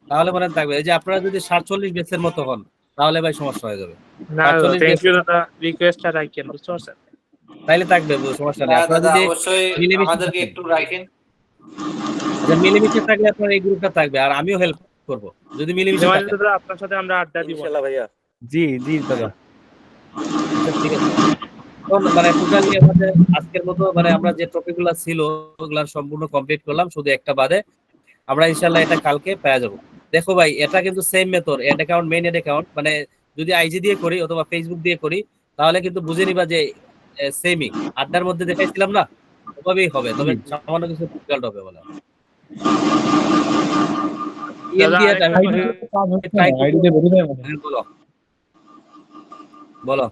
তাহলে মনে থাকবে। এই যে আপনারা যদি 47 ব্যাচের মতো হন, তাহলে ভাই সমস্যা হয়ে যাবে। না 47 থ্যাংক ব্যাচ ইউ দাদা, রিকোয়েস্টটা রাখেন, বুঝতে পারছেন? তাইলে থাকবে, সমস্যা নেই। না আপনারা দাদা, যদি অবশ্যই মিলেমিশে আমাদেরকে থাকেন, একটু রাখেন। আচ্ছা মিলেমিশে থাকলে আপনার এই গ্রুপটা থাকবে, আর আমিও হেল্প করব যদি মিলেমিশে যেমন থাকেন। দাদা আপনার সাথে আমরা আড্ডা দিব। ইনশাআল্লাহ ভাইয়া। জি জি দাদা, আচ্ছা ঠিক আছে। এখন মানে টোটালি আমাদের আজকের মতো মানে আমরা যে টপিকগুলো ছিল ওগুলা সম্পূর্ণ কমপ্লিট করলাম, শুধু একটা বাদে। আমরা ইনশাআল্লাহ এটা কালকে পেয়ে যাব। দেখো ভাই, এটা কিন্তু same method, ad account main ad account, মানে যদি আইজি দিয়ে করি অথবা ফেসবুক দিয়ে করি, তাহলে কিন্তু বুঝে নিবা যে সেমই আড্ডার মধ্যে দেখাইছিলাম না, ওভাবেই হবে, তবে সামান্য কিছু রেজাল্ট হবে বলে। দাদা EMD আরেকটা আমি কথা, ট্রাই বলো বলো।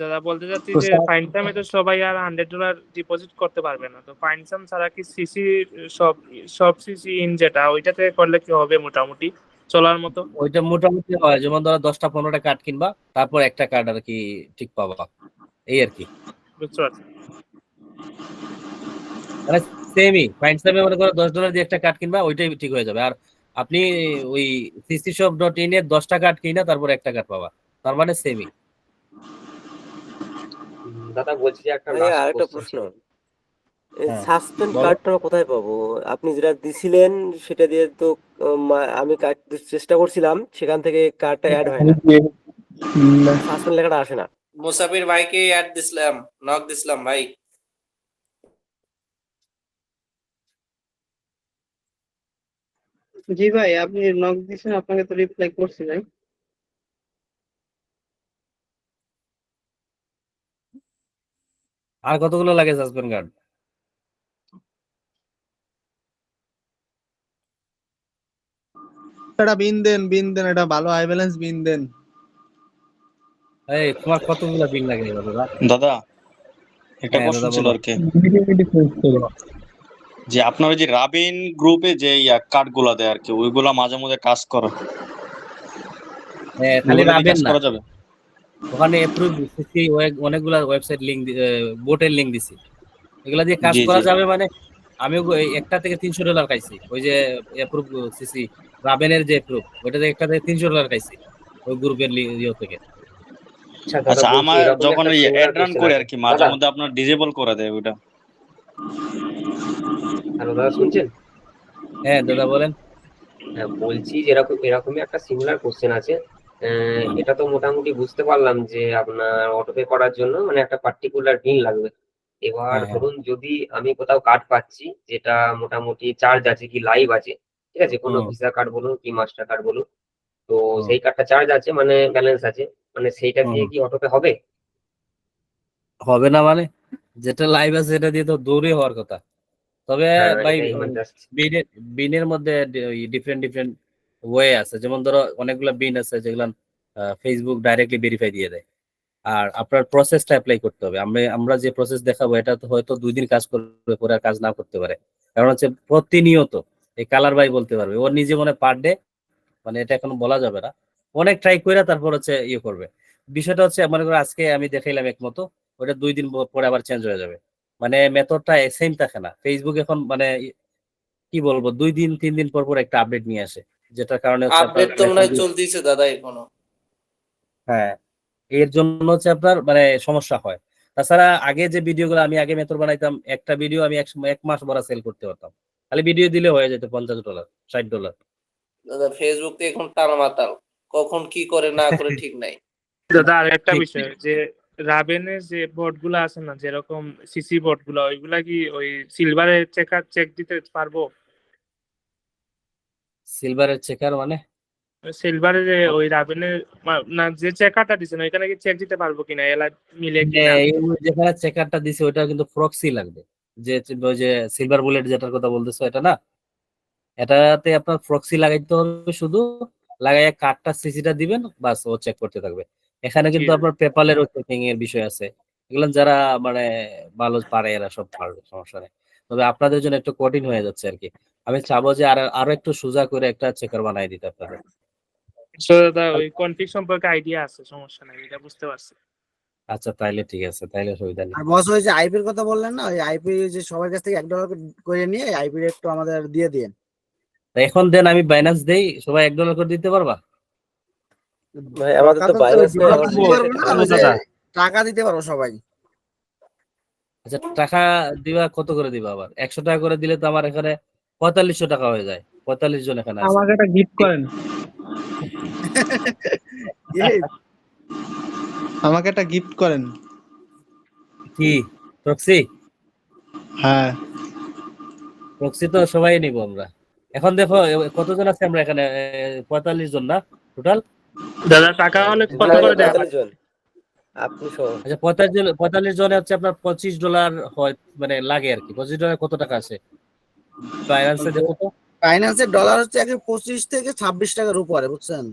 দাদা বলতে চাচ্ছি যে ফাইনসামে তো সবাই আর $100 ডিপোজিট করতে পারবে না, তো ফাইনসাম ছাড়া কি সিসি সব সিসি ইন যেটা ওইটাতে করলে কি হবে মোটামুটি চলার মতো? ওইটা মোটামুটি হয়, যেমন ধরো 10টা-15টা কার্ড কিনবা, তারপর একটা কার্ড আর কি ঠিক পাবা, এই আর কি। বুঝতে পারছি। মানে সেমই ফাইনসামে মনে করো $10 দিয়ে একটা কার্ড কিনবা, ওইটাই ঠিক হয়ে যাবে। আর আপনি ওই ccshop.in এর 10টা কার্ড কিনা তারপর একটা কার্ড পাবা, তার মানে সেমই। দাদা বলছি যে একটা ভাইয়া আরেকটা প্রশ্ন, হ্যাঁ, সাসপেন্ড বলো। কার্ডটা কোথায় পাবো? আপনি যেটা দিছিলেন সেটা দিয়ে তো আমি কার্ড চেষ্টা করছিলাম, সেখান থেকে কার্ডটা অ্যাড হয় না, সাসপেন্ড লেখাটা আসে না। মুসাফির ভাইকে অ্যাড দিছিলাম, নক দিছিলাম ভাই। জি ভাই, আপনি নক দিয়েছেন, আপনাকে তো রিপ্লাই করছি ভাই। আর কতগুলো লাগে সাসপেন্ড কার্ড? এটা বিন দেন, এটা ভালো হাই ব্যালেন্স বিন দেন। এই তোমার কতগুলো বিল লাগে দাদা? দাদা একটা হ্যাঁ কোশ্চেন দাদা ছিল বলো। আর কি, যে আপনার ওই যে রাবিন গ্রুপে যে কার্ড গুলা দেয় আর কি, ওইগুলা মাঝে মধ্যে কাজ করে, হ্যাঁ, খালি ওইগুলা কি রাবেন কাজ না, করা যাবে? ওখানে অ্যাপ্রুভ সিসি অনেকগুলা ওয়েবসাইট লিংক, বোটের লিংক দিছি, এগুলা দিয়ে কাজ জি করা জি যাবে। মানে আমিও একটা থেকে $300 খাইছি, ওই যে অ্যাপ্রুভ সিসি রাবেনের যে অ্যাপ্রুভ, ওইটা থেকে একটা থেকে $300 খাইছি ওই গ্রুপের ইয়ে থেকে। আচ্ছা, আমার যখন ওই অ্যাড রান করে আর কি, মাঝে মধ্যে আপনার ডিজেবল করে দেয় ওইটা। হ্যালো দাদা, শুনছেন? হ্যাঁ দাদা বলেন। হ্যাঁ, বলছি যে এরকমই একটা সিমিলার কোশ্চেন আছে। এটা তো মোটামুটি বুঝতে পারলাম যে আপনার অটোপে করার জন্য মানে একটা পার্টিকুলার পিন লাগবে। এবার হ্যাঁ হ্যাঁ ধরুন যদি আমি কোথাও কার্ড পাচ্ছি যেটা মোটামুটি চার্জ আছে কি লাইভ আছে, ঠিক আছে, কোনো হুম ভিসা কার্ড বলুন কি মাস্টার কার্ড বলুন, তো হুম সেই কার্ডটা চার্জ আছে মানে ব্যালেন্স আছে, মানে সেইটা হুম। দিয়ে কি অটোপে হবে? হবে না মানে, যেটা লাইভ আছে সেটা দিয়ে তো দৌড়ে হওয়ার কথা। তবে হ্যাঁ ভাই এটাই মানে জাস্ট। বিনের মধ্যে ডিফারেন্ট ডিফারেন্ট ওয়ে আছে, যেমন ধরো অনেকগুলো বিন আছে যেগুলো ফেসবুক ডাইরেক্টলি ভেরিফাই দিয়ে দেয়। আর আপনার প্রসেসটা অ্যাপ্লাই করতে হবে। আমরা যে প্রসেস দেখাবো এটা তো হয়তো 2 দিন কাজ করবে, পরে আর কাজ না করতে পারে। কারণ হচ্ছে প্রতিনিয়ত এই কালার ভাই বলতে পারবে, ওর নিজে মনে পার ডে, মানে এটা এখন বলা যাবে না, অনেক ট্রাই করে তারপর হচ্ছে ইয়ে করবে। বিষয়টা হচ্ছে মনে করো আজকে আমি দেখাইলাম একমতো, ওটা 2 দিন পরে আবার চেঞ্জ হয়ে যাবে। মানে মেথডটা সেম থাকে না। ফেসবুক এখন মানে কি বলবো 2 দিন 3 দিন পর পর একটা আপডেট নিয়ে আসে, যেটার কারণে হচ্ছে আপনার আপডেট তো মনে হয় চলতেছে দাদা এখনো। হ্যাঁ, এর জন্য হচ্ছে আপনার মানে সমস্যা হয়। তাছাড়া আগে যে ভিডিওগুলো আমি আগে মেথড বানাইতাম, একটা ভিডিও আমি এক মাস ভরা সেল করতে পারতাম। খালি ভিডিও দিলে হয়ে যেত $50, $60। দাদা ফেসবুক তো এখন টানামাতাল, কখন কি করে না করে ঠিক নাই। দাদা আর একটা বিষয় যে রাবেনের যে বোর্ড গুলো আছে না, যেরকম সিসি বোর্ড গুলো, ওইগুলা কি ওই সিলভারের চেক দিতে পারবো? সিলভারের চেকার মানে সিলভারের যে ওই রাবেনের না যে চেকারটা দিছেন ওইখানে কি চেক দিতে পারবো কিনা, এলা মিলে কিনা? যেখানে চেকারটা দিছে ওইটা কিন্তু প্রক্সি লাগবে। যে ওই যে সিলভার বুলেট যেটার কথা বলতেছো এটা না, এটাতে আপনার প্রক্সি লাগাইতে হবে শুধু, লাগাইয়া কার্ডটা সিসিটা দিবেন, বাস ও চেক করতে থাকবে। এখানে কিন্তু আপনার পেপালেরও চেকিং এর বিষয় আছে, এগুলো যারা মানে ভালো পারে এরা সব পারবে, সমস্যা নেই। তবে আপনাদের জন্য একটু কঠিন হয়ে যাচ্ছে আর কি। আমি চাবো যে আরো একটু সোজা করে একটা চেকার বানাই দিতে আপনাদের। দাদা ওই কনফিগ সম্পর্কে আইডিয়া আছে, সমস্যা নাই, এটা বুঝতে পারছি। আচ্ছা তাইলে ঠিক আছে, তাইলে অসুবিধা নেই। আর বস ওই যে আইপির কথা বললেন না, ওই আইপি যে সবার কাছ থেকে $1 করে নিয়ে আইপির একটু আমাদের দিয়ে দিন। এখন দেন আমি বাইন্যান্স দেই, সবাই $1 করে দিতে পারবা? ভাই আমাদের তো বাইনান্স টাকা দিতে পারবো সবাই। আচ্ছা টাকা দিবা, কত করে দিবা আবার? 100 টাকা করে দিলে তো আমার এখানে 4500 টাকা হয়ে যায়। 45 জন এখানে আছে। আমাকে একটা গিফট করেন, আমাকে একটা গিফট করেন। কি প্রক্সি? হ্যাঁ প্রক্সি তো সবাই নিব আমরা। এখন দেখো কতজন আছে আমরা এখানে, 45 জন না টোটাল? দাদা টাকা হলে কত করে দেওয়া? 45 জন আপনি সহ। আচ্ছা 45 জনে হচ্ছে আপনার $25 হয় মানে লাগে আর কি। $25 কত টাকা আছে বাইন্যান্সে দেখো তো। ফাইন্যান্সের ডলার হচ্ছে এখন 25 থেকে 26 টাকার উপরে, বুঝছেন?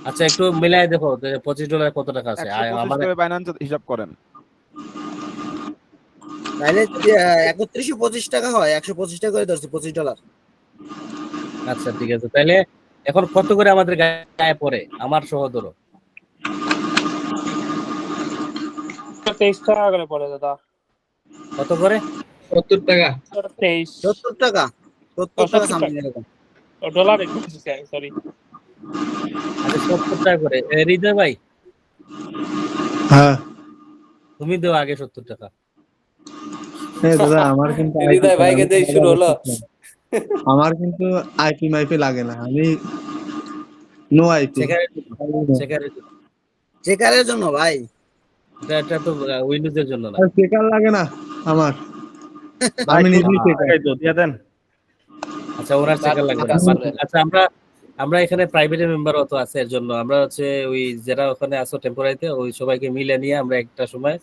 আচ্ছা একটু মিলাই দেখো যে $25 কত টাকা আছে। আমার বাইন্যান্সে হিসাব করেন তাহলে 3125 টাকা হয়, 125 টাকা করে ধরছে $25। আচ্ছা ঠিক আছে, তাহলে এখন কত করে আমাদের গায়ে পড়ে আমার সহ ধরো? 23 টাকা করে পড়ে দাদা। কত করে? 70 টাকা। 70 টাকা 70 টাকা সামথিং এরকম। Dollar sorry. আচ্ছা 70 টাকা করে। হৃদয় ভাই হ্যাঁ তুমি দাও আগে 70 টাকা। দাদা আমার কিন্তু হৃদয় ভাইকে দিয়ে শুরু হলো। আমার কিন্তু আইপি মাইপি লাগে না, আমি নো আইপি। চেকারের জন্য ভাই, এটা তো উইন্ডোজের জন্য না। চেকার লাগে না আমার, আমি নিজেই চেকার দিয়ে দেন। আচ্ছা ওনার চেকার লাগে না। আচ্ছা আমরা এখানে প্রাইভেট মেম্বার অত আছে, এর জন্য আমরা হচ্ছে ওই যারা ওখানে আছো টেম্পোরারিতে ওই সবাইকে মিলে নিয়ে আমরা একটা সময়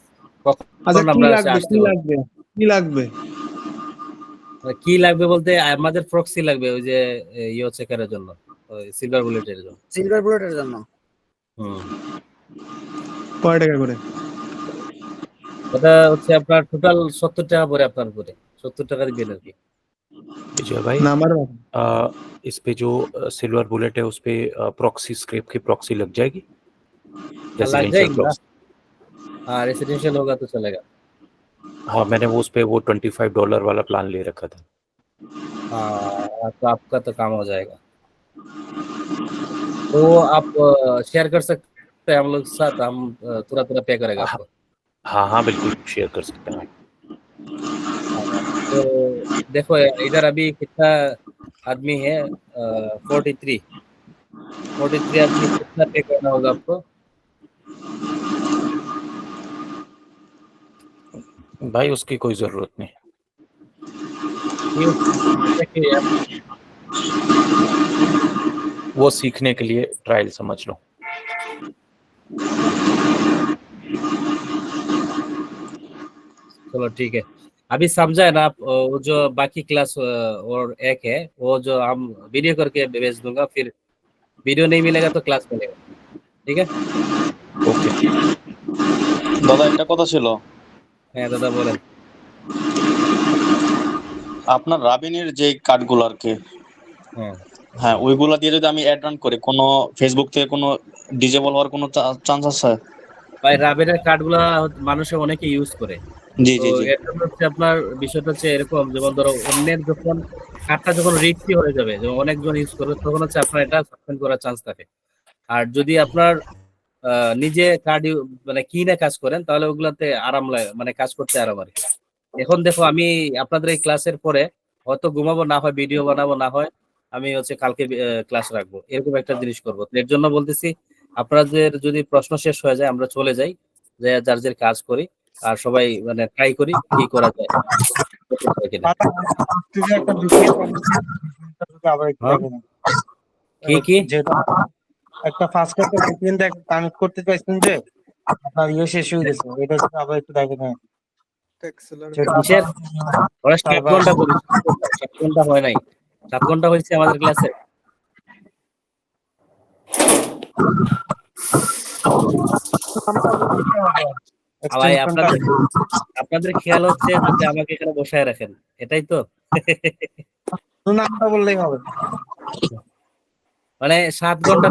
কি লাগবে বলতে আমাদের প্রক্সি লাগবে, ওই যে ইও চেকারের জন্য, ওই সিলভার বুলেটের জন্য। সিলভার বুলেটের জন্য কয় টাকা করে? ওটা হচ্ছে আপনার টোটাল 70 টাকা পড়ে আপনার উপরে। 70 টাকা দিবেন আর কি। विजय भाई इस पे जो सिल्वर बुलेट है उस पे प्रॉक्सी स्क्रिप की प्रॉक्सी लग जाएगी? लग जाएगी ना? हाँ रेसिडेंशियल होगा तो चलेगा। हाँ मैंने वो उस पे वो $25 वाला प्लान ले रखा था। हाँ तो आपका तो काम हो जाएगा। तो आप शेयर कर सकते हैं हम लोग के साथ, हम तुरंत पे करेगा आपको। हाँ हाँ बिल्कुल शेयर कर सकते हैं। तो देखो इधर अभी कितना आदमी है, 43 आदमी, कितना पे करना होगा आपको? भाई उसकी कोई जरूरत नहीं, वो सीखने के लिए ट्रायल समझ लो। चलो ठीक है, अभी समझा है ना आप? वो जो बाकी क्लास और एक है वो जो हम वीडियो करके भेज दूंगा, फिर वीडियो नहीं मिलेगा तो क्लास मिलेगा, ठीक है? ओके দাদা একটা কথা ছিল। হ্যাঁ দাদা বলেন। আপনার রাবিনের যে কার্ডগুলো আর কি, হ্যাঁ ওইগুলো দিয়ে যদি আমি অ্যাড রান করি, কোনো ফেসবুক থেকে কোনো ডিজেবল হওয়ার কোনো চান্স আছে? ভাই রাবিনের কার্ডগুলো মানুষে অনেকে ইউজ করে, জি তো জি জি এটা হচ্ছে আপনার বিষয়টা হচ্ছে এরকম, যেমন ধরো অন্যের যখন কার্ডটা যখন রিস্কি হয়ে যাবে, যেমন অনেকজন ইউজ করবে, তখন হচ্ছে আপনার এটা সাসপেন্ড করার চান্স থাকে। আর যদি আপনার নিজে কার্ড মানে কিনে কাজ করেন, তাহলে ওগুলাতে আরাম লাগে, মানে কাজ করতে আরাম আর কি। এখন দেখো আমি আপনাদের এই ক্লাসের পরে হয়তো ঘুমাবো, না হয় ভিডিও বানাবো, না হয় আমি হচ্ছে কালকে ক্লাস রাখবো, এরকম একটা জিনিস করবো। তো এর জন্য বলতেছি আপনাদের যদি প্রশ্ন শেষ হয়ে যায় আমরা চলে যাই, যে যার যার কাজ করি, আর সবাই মানে ট্রাই করি কি করা যায়। একটা বিষয় আবার একটু হ্যাঁ? দেখেন। কি যেটা একটা ফার্স্ট একটা ভিপিএন কানেক্ট করতে চাইছেন যে আপনার ইয়ে শেষ হয়ে গেছে, এটা হচ্ছে আবার একটু দেখেন। কিসের? ওরা 7 ঘন্টা করি, 7 ঘন্টা হয় নাই, 7 ঘন্টা হয়েছে আমাদের ক্লাসে। ভাই আপনাদের খেয়াল হচ্ছে যে আমাকে এখানে বসায় রাখেন, এটাই তো। নামটা বললেই হবে। মানে 7 ঘন্টা